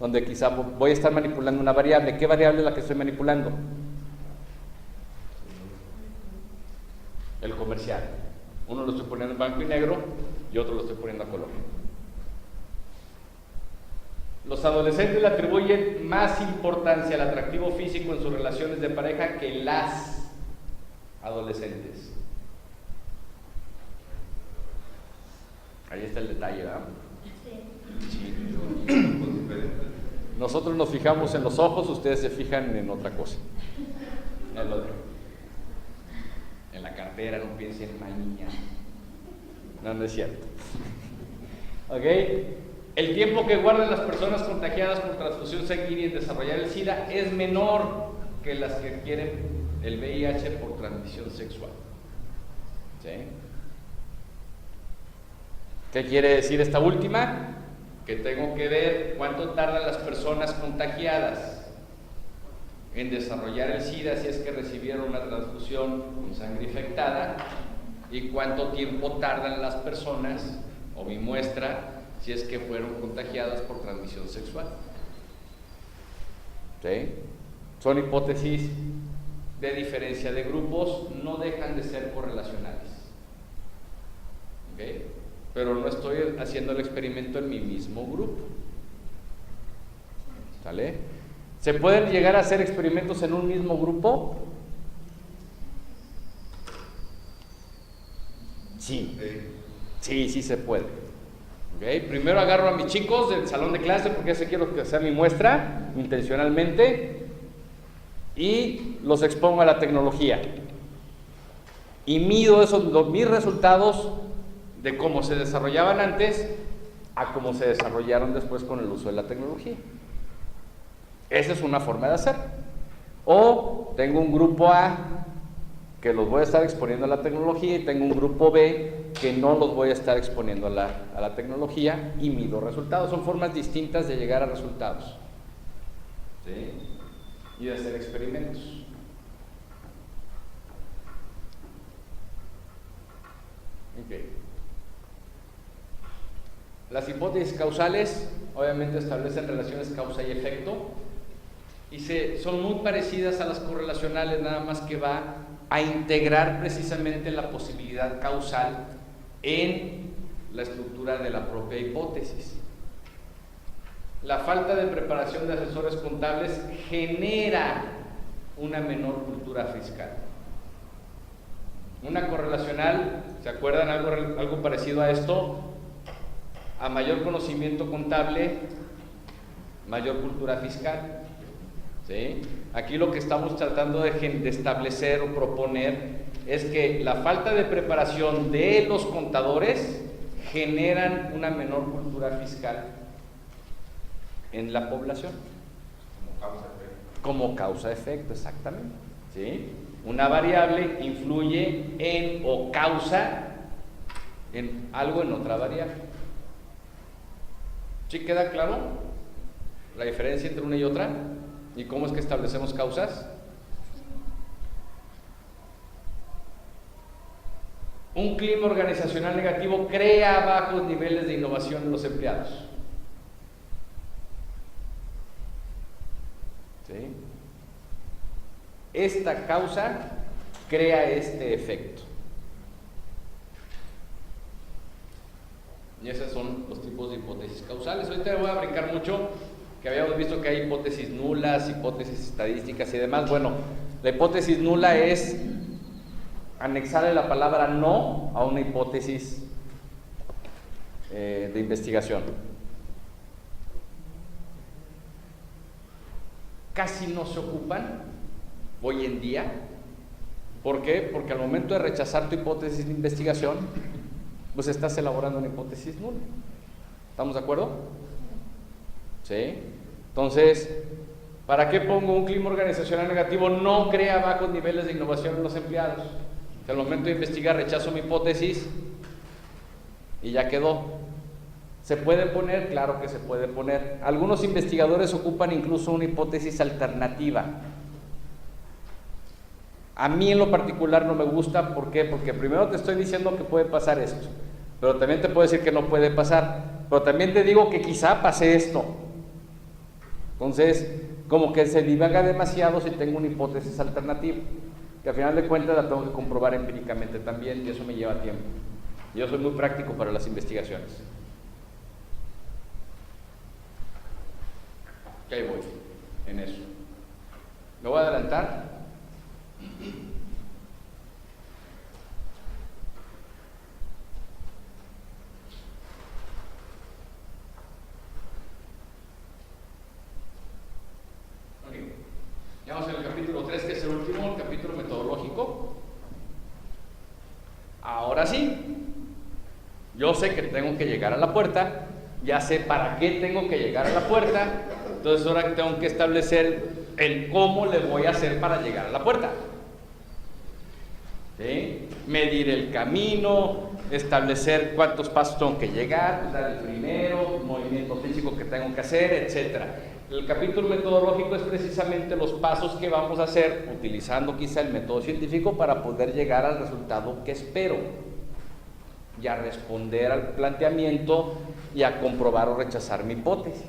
donde quizá voy a estar manipulando una variable. ¿Qué variable es la que estoy manipulando? El comercial. Uno lo estoy poniendo en blanco y negro y otro lo estoy poniendo a color. Los adolescentes le atribuyen más importancia al atractivo físico en sus relaciones de pareja que las adolescentes. Ahí está el detalle, ¿verdad? Sí. Nosotros nos fijamos en los ojos, ustedes se fijan en otra cosa. En la cartera, no piensen en la niña. No es cierto. ¿Ok? El tiempo que guardan las personas contagiadas por transfusión sanguínea en desarrollar el SIDA es menor que las que adquieren el VIH por transmisión sexual. ¿Sí? ¿Qué quiere decir esta última? Que tengo que ver cuánto tardan las personas contagiadas en desarrollar el SIDA si es que recibieron una transfusión con sangre infectada y cuánto tiempo tardan las personas o mi muestra si es que fueron contagiadas por transmisión sexual. ¿Sí? Son hipótesis de diferencia de grupos, no dejan de ser correlacionales. ¿Ok? Pero no estoy haciendo el experimento en mi mismo grupo. ¿Sale? ¿Se pueden llegar a hacer experimentos en un mismo grupo? Sí. Sí se puede. ¿Okay? Primero agarro a mis chicos del salón de clase porque ese quiero que sea mi muestra intencionalmente y los expongo a la tecnología y mido mis resultados de cómo se desarrollaban antes a cómo se desarrollaron después con el uso de la tecnología. Esa es una forma de hacer. O tengo un grupo A que los voy a estar exponiendo a la tecnología y tengo un grupo B que no los voy a estar exponiendo a la tecnología y mido resultados. Son formas distintas de llegar a resultados, ¿sí? Y de hacer experimentos. Okay. Las hipótesis causales obviamente establecen relaciones causa y efecto y son muy parecidas a las correlacionales, nada más que va a integrar precisamente la posibilidad causal en la estructura de la propia hipótesis. La falta de preparación de asesores contables genera una menor cultura fiscal. Una correlacional, ¿se acuerdan algo parecido a esto? A mayor conocimiento contable, mayor cultura fiscal. ¿Sí? Aquí lo que estamos tratando de establecer o proponer es que la falta de preparación de los contadores generan una menor cultura fiscal en la población. Como causa-efecto, exactamente. ¿Sí? Una variable influye en o causa en algo en otra variable. ¿Sí queda claro la diferencia entre una y otra? ¿Y cómo es que establecemos causas? Un clima organizacional negativo crea bajos niveles de innovación en los empleados. ¿Sí? Esta causa crea este efecto. Y esos son los tipos de hipótesis causales. Ahorita voy a brincar mucho, que habíamos visto que hay hipótesis nulas, hipótesis estadísticas y demás. Bueno, la hipótesis nula es anexarle la palabra no a una hipótesis de investigación. Casi no se ocupan hoy en día. ¿Por qué? Porque al momento de rechazar tu hipótesis de investigación, pues estás elaborando una hipótesis nula. ¿Estamos de acuerdo? ¿Sí? Entonces, ¿para qué pongo un clima organizacional negativo? No crea bajos niveles de innovación en los empleados. Al momento de investigar rechazo mi hipótesis y ya quedó. ¿Se puede poner? Claro que se puede poner. Algunos investigadores ocupan incluso una hipótesis alternativa. A mí en lo particular no me gusta. ¿Por qué? Porque primero te estoy diciendo que puede pasar esto, pero también te puedo decir que no puede pasar, pero también te digo que quizá pase esto. Entonces, como que se divaga demasiado si tengo una hipótesis alternativa, que al final de cuentas la tengo que comprobar empíricamente también, y eso me lleva tiempo. Yo soy muy práctico para las investigaciones. Que ahí voy, en eso. Me voy a adelantar. Ya vamos en el capítulo 3, que es el último, el capítulo metodológico. Ahora sí, yo sé que tengo que llegar a la puerta, ya sé para qué tengo que llegar a la puerta, entonces ahora tengo que establecer el cómo le voy a hacer para llegar a la puerta. ¿Sí? Medir el camino, establecer cuántos pasos tengo que llegar, dar el primero, movimiento físico que tengo que hacer, etcétera. El capítulo metodológico es precisamente los pasos que vamos a hacer utilizando quizá el método científico para poder llegar al resultado que espero y a responder al planteamiento y a comprobar o rechazar mi hipótesis.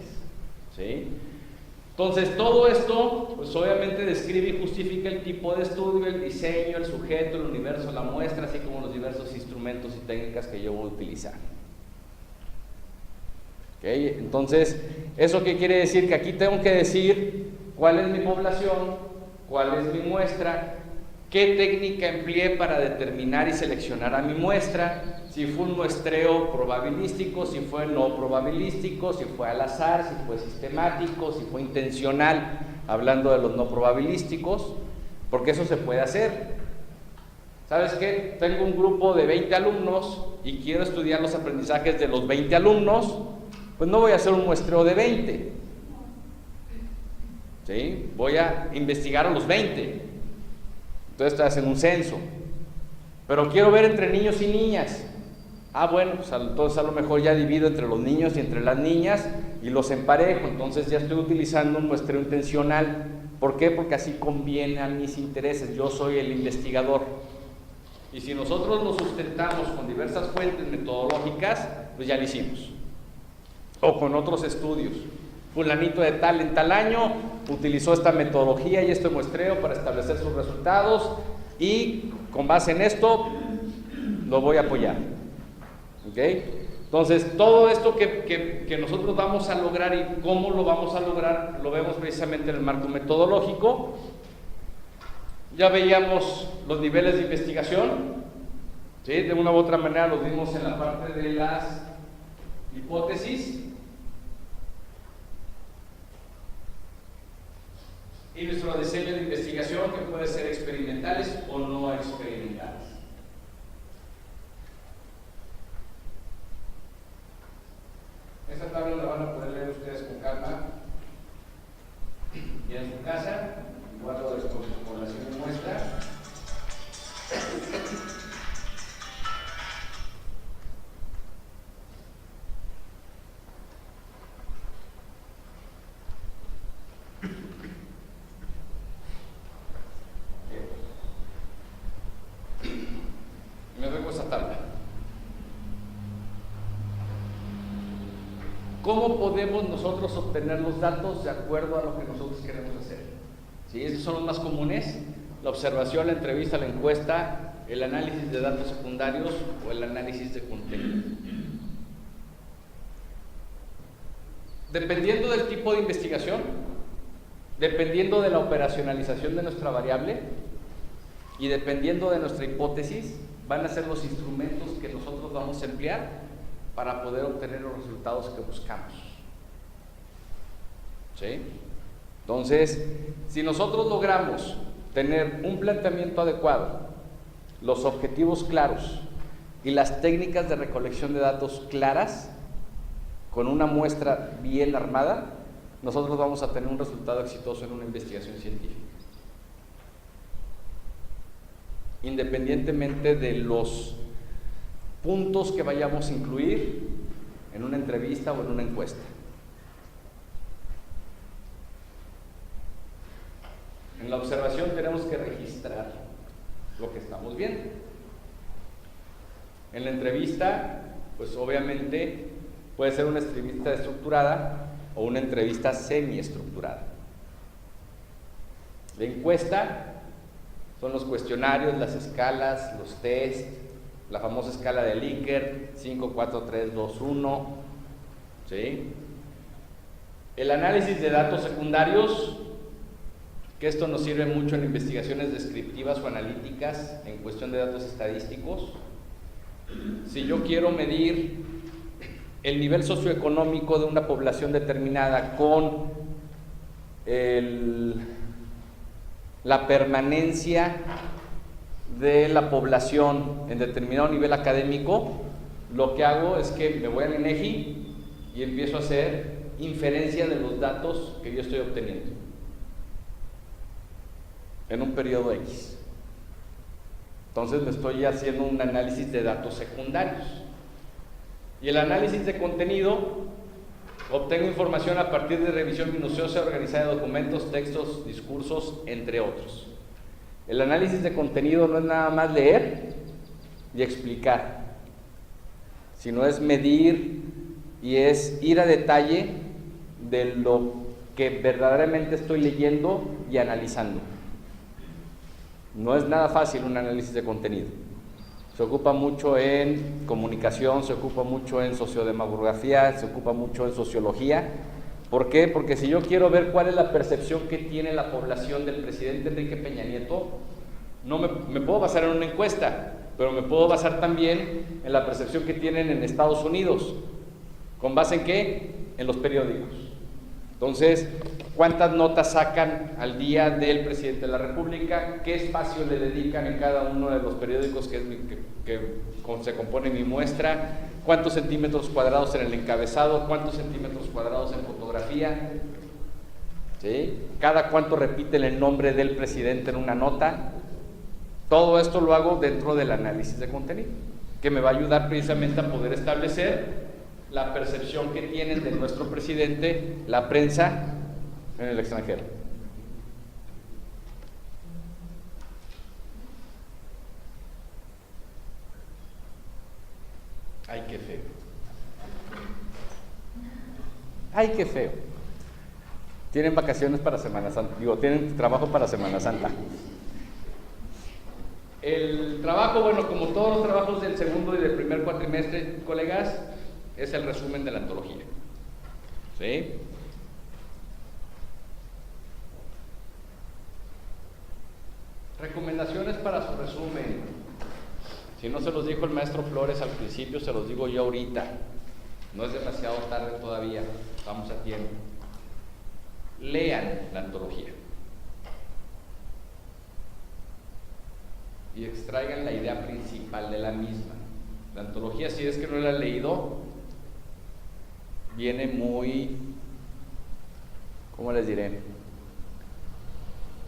¿Sí? Entonces todo esto pues obviamente describe y justifica el tipo de estudio, el diseño, el sujeto, el universo, la muestra, así como los diversos instrumentos y técnicas que yo voy a utilizar. ¿Okay? Entonces, ¿eso qué quiere decir? Que aquí tengo que decir cuál es mi población, cuál es mi muestra, qué técnica empleé para determinar y seleccionar a mi muestra, si fue un muestreo probabilístico, si fue no probabilístico, si fue al azar, si fue sistemático, si fue intencional, hablando de los no probabilísticos, porque eso se puede hacer. ¿Sabes qué? Tengo un grupo de 20 alumnos y quiero estudiar los aprendizajes de los 20 alumnos, pues no voy a hacer un muestreo de 20. ¿Sí? Voy a investigar a los 20. Entonces estoy haciendo un censo. Pero quiero ver entre niños y niñas. Ah, bueno, pues entonces a lo mejor ya divido entre los niños y entre las niñas y los emparejo, entonces ya estoy utilizando un muestreo intencional. ¿Por qué? Porque así conviene a mis intereses, yo soy el investigador. Y si nosotros lo sustentamos con diversas fuentes metodológicas, pues ya lo hicimos. O con otros estudios. Fulanito de tal en tal año utilizó esta metodología y este muestreo para establecer sus resultados y con base en esto lo voy a apoyar. ¿Ok? Entonces, todo esto que nosotros vamos a lograr y cómo lo vamos a lograr, lo vemos precisamente en el marco metodológico. Ya veíamos los niveles de investigación, ¿sí? De una u otra manera los vimos en la parte de las hipótesis. Y nuestro diseño de investigación, que puede ser experimentales o no experimentales. Esta tabla la van a poder leer ustedes con calma y en su casa, igual lo de población de muestra. Me vengo a esta tabla. ¿Cómo podemos nosotros obtener los datos de acuerdo a lo que nosotros queremos hacer? ¿Sí? Esos son los más comunes: la observación, la entrevista, la encuesta, el análisis de datos secundarios o el análisis de contenido. Dependiendo del tipo de investigación, dependiendo de la operacionalización de nuestra variable y dependiendo de nuestra hipótesis, van a ser los instrumentos que nosotros vamos a emplear para poder obtener los resultados que buscamos. ¿Sí? Entonces, si nosotros logramos tener un planteamiento adecuado, los objetivos claros y las técnicas de recolección de datos claras, con una muestra bien armada, nosotros vamos a tener un resultado exitoso en una investigación científica. Independientemente de los puntos que vayamos a incluir en una entrevista o en una encuesta. En la observación tenemos que registrar lo que estamos viendo. En la entrevista, pues obviamente puede ser una entrevista estructurada o una entrevista semiestructurada. La encuesta son los cuestionarios, las escalas, los test, la famosa escala de Likert, 5, 4, 3, 2, 1. ¿Sí? El análisis de datos secundarios, que esto nos sirve mucho en investigaciones descriptivas o analíticas en cuestión de datos estadísticos. Si yo quiero medir el nivel socioeconómico de una población determinada con la permanencia de la población en determinado nivel académico, lo que hago es que me voy al INEGI y empiezo a hacer inferencia de los datos que yo estoy obteniendo en un periodo X. Entonces me estoy haciendo un análisis de datos secundarios. Y el análisis de contenido, obtengo información a partir de revisión minuciosa organizada de documentos, textos, discursos, entre otros. El análisis de contenido no es nada más leer y explicar, sino es medir y es ir a detalle de lo que verdaderamente estoy leyendo y analizando. No es nada fácil un análisis de contenido. Se ocupa mucho en comunicación, se ocupa mucho en sociodemografía, se ocupa mucho en sociología. ¿Por qué? Porque si yo quiero ver cuál es la percepción que tiene la población del presidente Enrique Peña Nieto, no me puedo basar en una encuesta, pero me puedo basar también en la percepción que tienen en Estados Unidos. ¿Con base en qué? En los periódicos. Entonces, ¿cuántas notas sacan al día del presidente de la República? ¿Qué espacio le dedican en cada uno de los periódicos que se compone mi muestra? ¿Cuántos centímetros cuadrados en el encabezado? ¿Cuántos centímetros cuadrados en fotografía? ¿Sí? ¿Cada cuánto repiten el nombre del presidente en una nota? Todo esto lo hago dentro del análisis de contenido. que me va a ayudar precisamente a poder establecer la percepción que tienen de nuestro presidente la prensa en el extranjero. Ay, qué feo. Ay, qué feo. Tienen vacaciones para Semana Santa, tienen trabajo para Semana Santa. El trabajo, bueno, como todos los trabajos del segundo y del primer cuatrimestre, colegas, es el resumen de la antología. ¿Sí? Recomendaciones para su resumen. Si no se los dijo el maestro Flores al principio, se los digo yo ahorita. No es demasiado tarde todavía, estamos a tiempo. Lean la antología y extraigan la idea principal de la misma. La antología, si es que no la han leído, viene muy, ¿cómo les diré?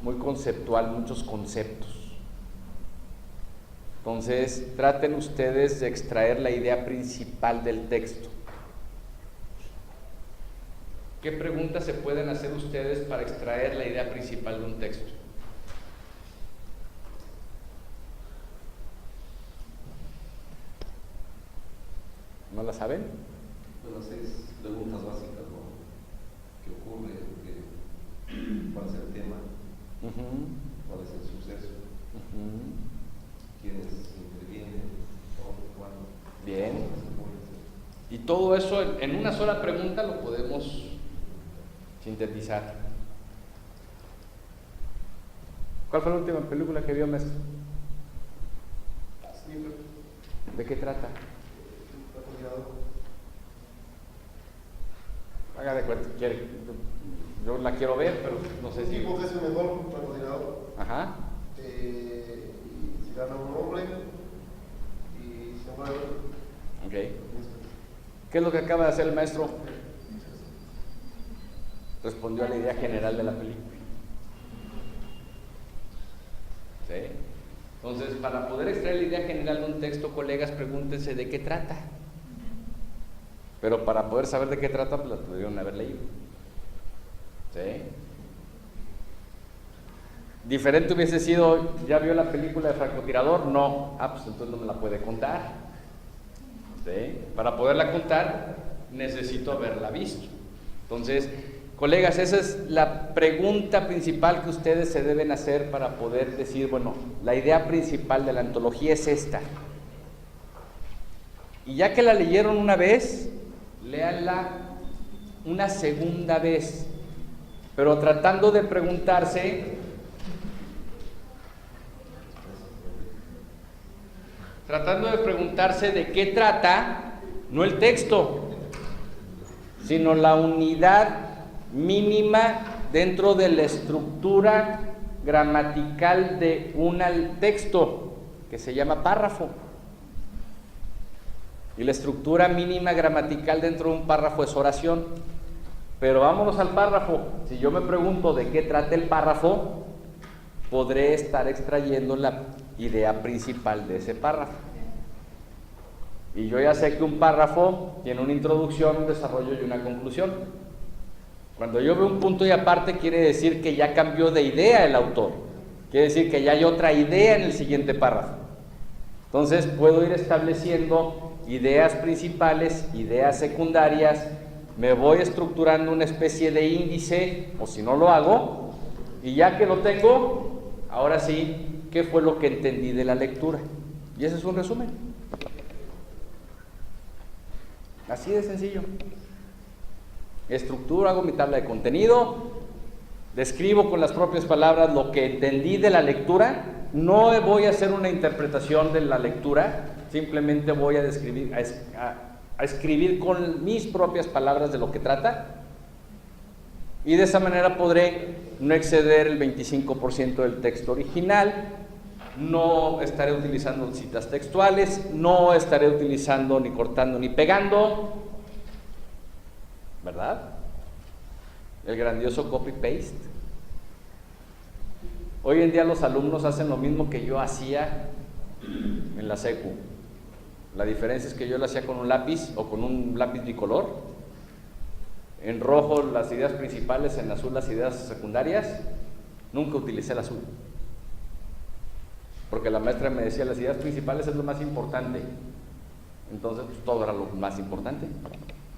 Muy conceptual, muchos conceptos. Entonces, traten ustedes de extraer la idea principal del texto. ¿Qué preguntas se pueden hacer ustedes para extraer la idea principal de un texto? ¿No la saben? Bueno, 6 preguntas básicas, ¿no? ¿Qué ocurre? ¿Cuál es el tema? ¿Cuál es el suceso? ¿Quiénes intervienen? ¿Dónde? ¿Cuándo? Bien. Y todo eso en una sola pregunta lo podemos sintetizar. ¿Cuál fue la última película que vio, maestro? ¿De qué trata? Haga de cuenta, yo la quiero ver, pero no sé si... Un tipo que es el mejor francotirador. Ajá. Y se gana un hombre y se muere. Ok. ¿Qué es lo que acaba de hacer el maestro? Respondió a la idea general de la película. ¿Sí? Entonces, para poder extraer la idea general de un texto, colegas, pregúntense de qué trata. Pero para poder saber de qué trata, pues la tuvieron haber leído. ¿Sí? Diferente hubiese sido, ¿ya vio la película de francotirador? No. Ah, pues entonces no me la puede contar. ¿Sí? Para poderla contar, necesito haberla visto. Entonces, colegas, esa es la pregunta principal que ustedes se deben hacer para poder decir, bueno, la idea principal de la antología es esta. Y ya que la leyeron una vez, léanla una segunda vez, pero tratando de preguntarse, de qué trata, no el texto, sino la unidad mínima dentro de la estructura gramatical de un texto, que se llama párrafo. Y la estructura mínima gramatical dentro de un párrafo es oración. Pero vámonos al párrafo. Si yo me pregunto de qué trata el párrafo, podré estar extrayendo la idea principal de ese párrafo. Y yo ya sé que un párrafo tiene una introducción, un desarrollo y una conclusión. Cuando yo veo un punto y aparte, quiere decir que ya cambió de idea el autor. Quiere decir que ya hay otra idea en el siguiente párrafo. Entonces puedo ir estableciendo ideas principales, ideas secundarias, me voy estructurando una especie de índice, o si no lo hago, y ya que lo tengo, ahora sí, ¿qué fue lo que entendí de la lectura? Y ese es un resumen. Así de sencillo. Estructuro, hago mi tabla de contenido, describo con las propias palabras lo que entendí de la lectura. No voy a hacer una interpretación de la lectura, simplemente voy a describir, a escribir con mis propias palabras de lo que trata, y de esa manera podré no exceder el 25% del texto original, no estaré utilizando citas textuales, no estaré utilizando ni cortando ni pegando, ¿verdad? El grandioso copy-paste. Hoy en día los alumnos hacen lo mismo que yo hacía en la secu. La diferencia es que yo lo hacía con un lápiz o con un lápiz bicolor. En rojo las ideas principales, en azul las ideas secundarias. Nunca utilicé el azul. Porque la maestra me decía, las ideas principales es lo más importante. Entonces, pues, todo era lo más importante.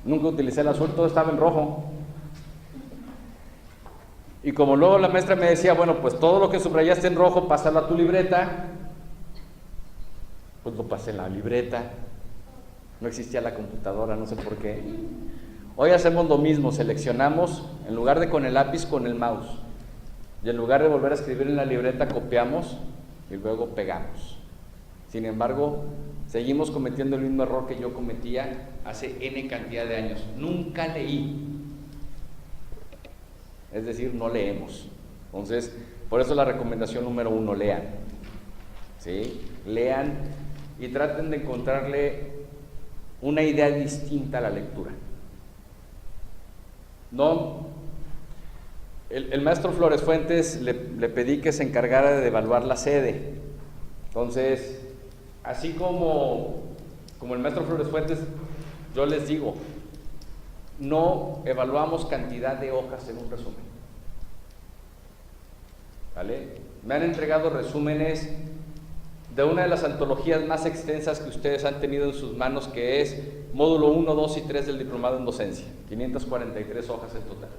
Nunca utilicé el azul, todo estaba en rojo. Y como luego la maestra me decía, bueno, pues todo lo que subrayaste en rojo, pásalo a tu libreta. Pues lo pasé en la libreta. No existía la computadora, no sé por qué. Hoy hacemos lo mismo, seleccionamos, en lugar de con el lápiz, con el mouse. Y en lugar de volver a escribir en la libreta, copiamos y luego pegamos. Sin embargo, seguimos cometiendo el mismo error que yo cometía hace N cantidad de años. Nunca leí. Es decir, no leemos. Entonces, por eso la recomendación número 1, lean. ¿Sí? Lean y traten de encontrarle una idea distinta a la lectura. No, el maestro Flores Fuentes le pedí que se encargara de evaluar la sede. Entonces, así como el maestro Flores Fuentes, yo les digo, no evaluamos cantidad de hojas en un resumen. ¿Vale? Me han entregado resúmenes de una de las antologías más extensas que ustedes han tenido en sus manos, que es módulo 1, 2 y 3 del diplomado en docencia, 543 hojas en total.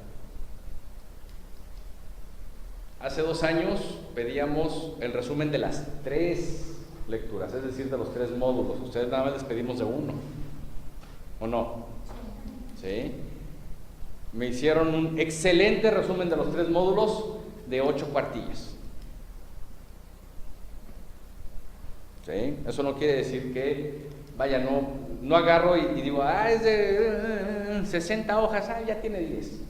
Hace 2 años pedíamos el resumen de las 3 lecturas, es decir, de los 3 módulos. Ustedes nada más les pedimos de 1, ¿o no? ¿Sí? Me hicieron un excelente resumen de los 3 módulos de 8 cuartillas. ¿Sí? Eso no quiere decir que, vaya, no agarro y digo, es de 60 hojas, ya tiene 10.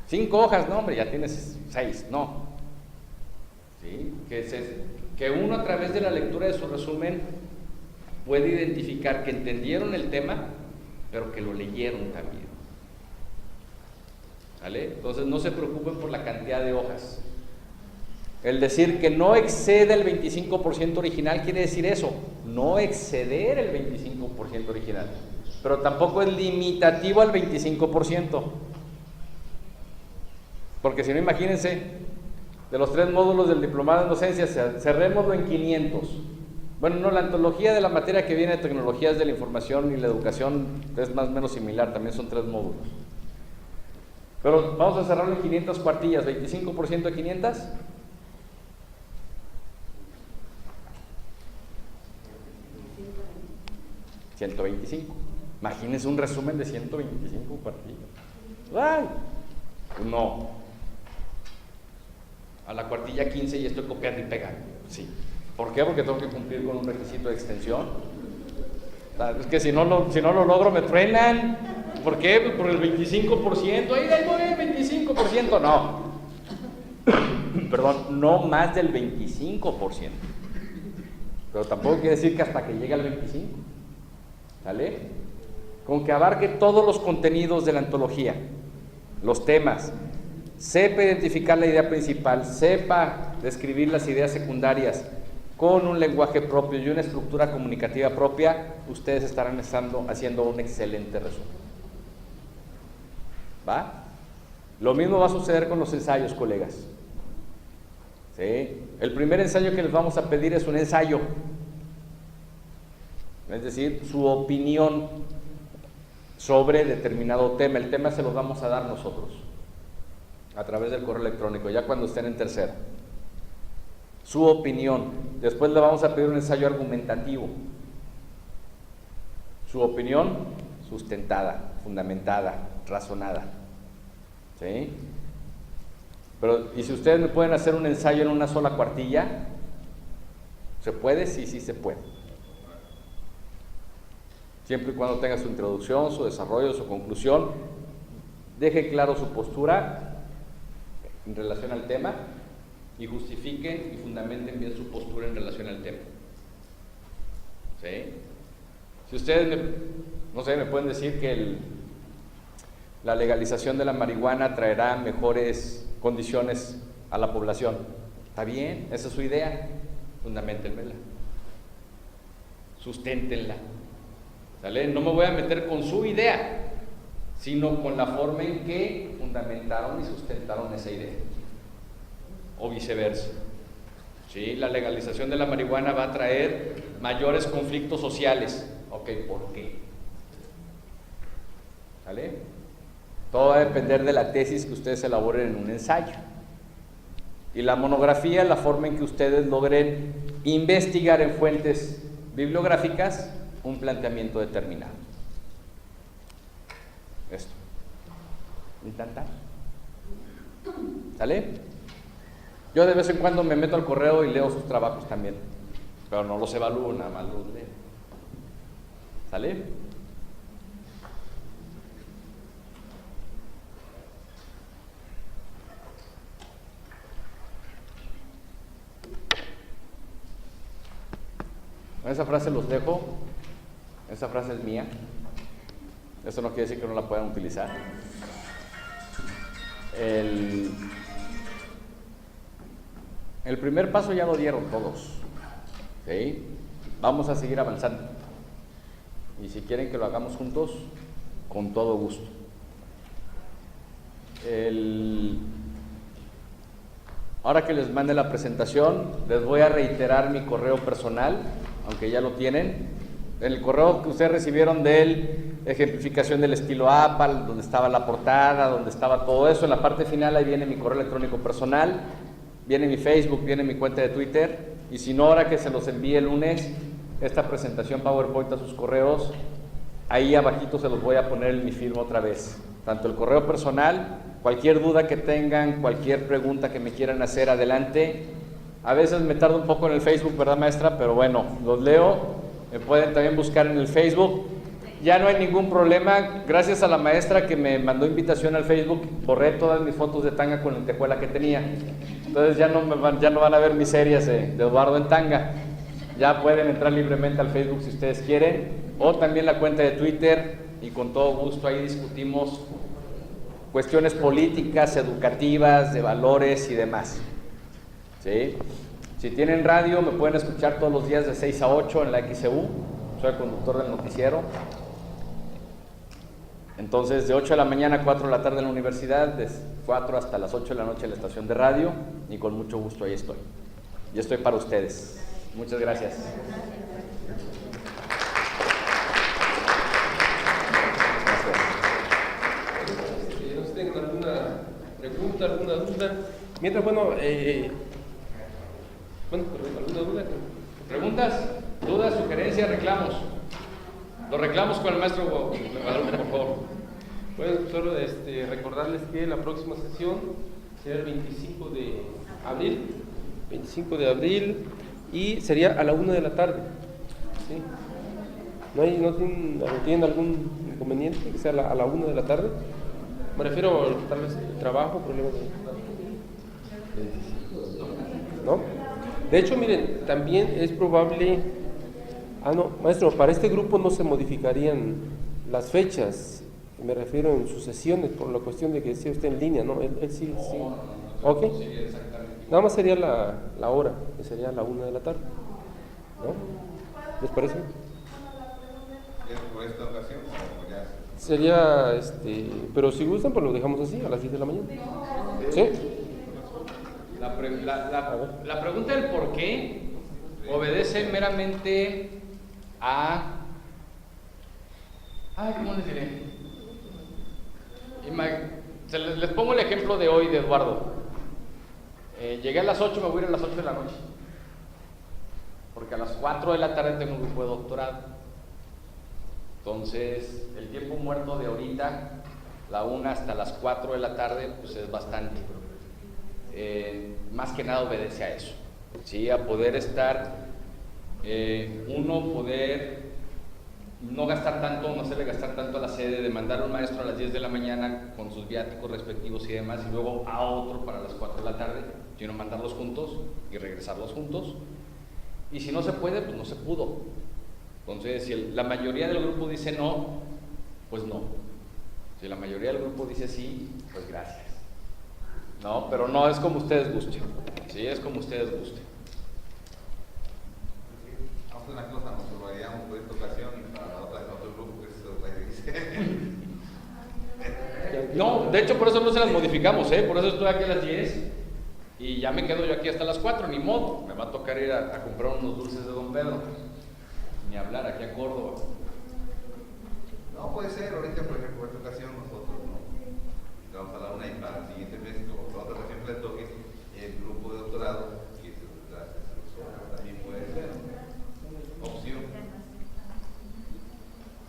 5 hojas, no, hombre, ya tienes 6, no. ¿Sí? Que uno a través de la lectura de su resumen puede identificar que entendieron el tema, pero que lo leyeron también. ¿Vale? Entonces no se preocupen por la cantidad de hojas. El decir que no excede el 25% original quiere decir eso, no exceder el 25% original, pero tampoco es limitativo al 25%. Porque si no, imagínense, de los 3 módulos del diplomado en docencia, cerrémoslo en 500. Bueno, no, la antología de la materia que viene de tecnologías de la información y la educación es más o menos similar, también son 3 módulos. Pero vamos a cerrarlo en 500 cuartillas, 25% de 500. $125. Imagínense un resumen de 125 cuartillas. ¡Ay! No. A la cuartilla 15 y estoy copiando y pegando. Sí. ¿Por qué? Porque tengo que cumplir con un requisito de extensión. Es que si no lo logro me truenan. ¿Por qué? Pues por el 25%. Ahí voy el 25%. No. Perdón, no más del 25%. Pero tampoco quiere decir que hasta que llegue al 25%. ¿Vale? Con que abarque todos los contenidos de la antología, los temas, sepa identificar la idea principal, sepa describir las ideas secundarias con un lenguaje propio y una estructura comunicativa propia, ustedes estarán haciendo un excelente resumen. ¿Va? Lo mismo va a suceder con los ensayos, colegas. ¿Sí? El primer ensayo que les vamos a pedir es un ensayo. Es decir, su opinión sobre determinado tema. El tema se lo vamos a dar nosotros a través del correo electrónico, ya cuando estén en tercera. Su opinión. Después le vamos a pedir un ensayo argumentativo. Su opinión sustentada, fundamentada, razonada. ¿Sí? Pero, ¿y si ustedes me pueden hacer un ensayo en una sola cuartilla? ¿Se puede? Sí, sí se puede. Siempre y cuando tenga su introducción, su desarrollo, su conclusión, deje claro su postura en relación al tema y justifiquen y fundamenten bien su postura en relación al tema. ¿Sí? Si ustedes, me pueden decir que la legalización de la marihuana traerá mejores condiciones a la población, está bien, esa es su idea, fundamentenmela. susténtenla. ¿Sale? No me voy a meter con su idea, sino con la forma en que fundamentaron y sustentaron esa idea. O viceversa. ¿Sí? La legalización de la marihuana va a traer mayores conflictos sociales. Ok, ¿por qué? ¿Sale? Todo va a depender de la tesis que ustedes elaboren en un ensayo. Y la monografía, la forma en que ustedes logren investigar en fuentes bibliográficas un planteamiento determinado. Esto. Intentar. ¿Sale? Yo de vez en cuando me meto al correo y leo sus trabajos también, pero no los evalúo, nada más los leo. ¿Sale? Esa frase los dejo. Esa frase es mía. Eso no quiere decir que no la puedan utilizar. El primer paso ya lo dieron todos. ¿Sí? Vamos a seguir avanzando. Y si quieren que lo hagamos juntos, con todo gusto. Ahora que les mande la presentación, les voy a reiterar mi correo personal, aunque ya lo tienen. El correo que ustedes recibieron de ejemplificación del estilo Apple, donde estaba la portada, donde estaba todo eso, en la parte final ahí viene mi correo electrónico personal, viene mi Facebook, viene mi cuenta de Twitter, y si no, ahora que se los envíe el lunes, esta presentación PowerPoint a sus correos, ahí abajito se los voy a poner en mi firma otra vez, tanto el correo personal, cualquier duda que tengan, cualquier pregunta que me quieran hacer, adelante. A veces me tardo un poco en el Facebook, ¿verdad, maestra? Pero bueno, los leo. Me pueden también buscar en el Facebook. Ya no hay ningún problema. Gracias a la maestra que me mandó invitación al Facebook, borré todas mis fotos de tanga con lentejuela que tenía. Entonces ya no van a ver mis series de Eduardo en tanga. Ya pueden entrar libremente al Facebook si ustedes quieren. O también la cuenta de Twitter, y con todo gusto ahí discutimos cuestiones políticas, educativas, de valores y demás. ¿Sí? Si tienen radio, me pueden escuchar todos los días de 6 a 8 en la XEU. Soy el conductor del noticiero. Entonces, de 8 de la mañana a 4 de la tarde en la universidad, de 4 hasta las 8 de la noche en la estación de radio, y con mucho gusto ahí estoy. Y estoy para ustedes. Muchas gracias. No sé si tienen alguna pregunta, alguna duda. Mientras, alguna duda. ¿Preguntas? ¿Dudas? ¿Sugerencias? ¿Reclamos? Los reclamos con el maestro Guadalupe, por favor. Bueno, solo recordarles que la próxima sesión será el 25 de abril, y sería a la 1 de la tarde. ¿Sí? ¿No tienen algún inconveniente que sea a la 1 de la tarde? Me refiero tal vez al trabajo, problemas de... ¿No? De hecho, miren, también es probable... no, maestro, para este grupo no se modificarían las fechas, me refiero en sus sesiones, por la cuestión de que sea usted en línea, ¿no? Él sí. ¿Ok? Nada más sería la hora, que sería a la 1 de la tarde, ¿no? ¿Les parece? ¿Es por esta ocasión o ya? Sería, pero si gustan, pues lo dejamos así, a las 10 de la mañana. ¿Sí? La pregunta del por qué obedece meramente a... ¿cómo les diré? Les pongo el ejemplo de hoy de Eduardo. Llegué a las 8, me voy a ir a las 8 de la noche. Porque a las 4 de la tarde tengo un grupo de doctorado. Entonces, el tiempo muerto de ahorita, la 1 hasta las 4 de la tarde, pues es bastante. Más que nada obedece a eso, ¿sí? A poder estar, poder no gastar tanto, no hacerle gastar tanto a la sede, de mandar a un maestro a las 10 de la mañana con sus viáticos respectivos y demás, y luego a otro para las 4 de la tarde, sino mandarlos juntos y regresarlos juntos. Y si no se puede, pues no se pudo. Entonces, si la mayoría del grupo dice no, pues no. Si la mayoría del grupo dice sí, pues gracias. No, pero no, es como ustedes gusten. Sí, es como ustedes gusten. vamos a hacer una cosa, nos organizamos por esta ocasión y para la otra, otro grupo que se organice. No, de hecho por eso no se las modificamos, por eso estoy aquí a las 10 y ya me quedo yo aquí hasta las 4, ni modo, me va a tocar ir a comprar unos dulces de Don Pedro, ni hablar aquí a Córdoba. No puede ser, ahorita por ejemplo, por esta ocasión nosotros no vamos a la una y para el siguiente mes, como la otra ocasión que le toque, el grupo de doctorado, que es también puede ser opción.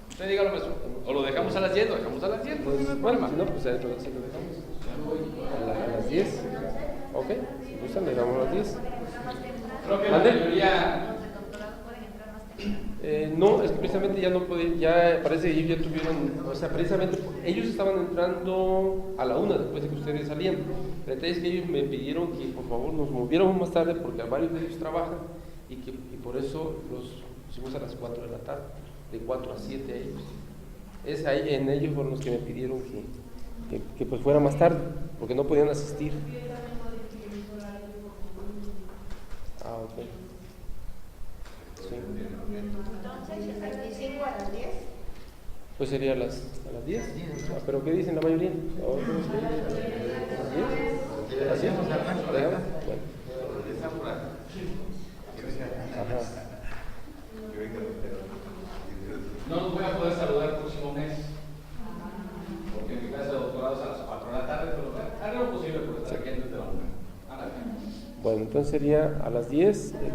Usted dígalo, maestro, o lo dejamos a las 10, lo dejamos a las 10, pues, no hay Bueno, problema. si no, pues ahí lo dejamos. A las 10. Ok, si gustan, le dejamos a las 10. Creo que la ¿Mande? mayoría... No, es que precisamente ya no pueden, ya parece que ellos ya tuvieron, o sea, precisamente ellos estaban entrando a la 1 después de que ustedes salían. El detalle es que ellos me pidieron que por favor nos moviéramos más tarde porque varios de ellos trabajan y por eso los pusimos a las 4 de la tarde, de 4 a 7 a ellos. Es ahí, en ellos fueron los que me pidieron que pues fuera más tarde, porque no podían asistir. Ah, ok. Sí. Entonces, 25 a las 10. Pues sería a las 10. Ah, ¿pero qué dicen la mayoría? ¿A las 10? Bueno. Ajá. No los voy a poder saludar el próximo mes, porque mi clase de doctorado es a las 4 de la tarde, pero haré lo posible por estar aquí antes de la 1. Bueno, entonces sería a las 10.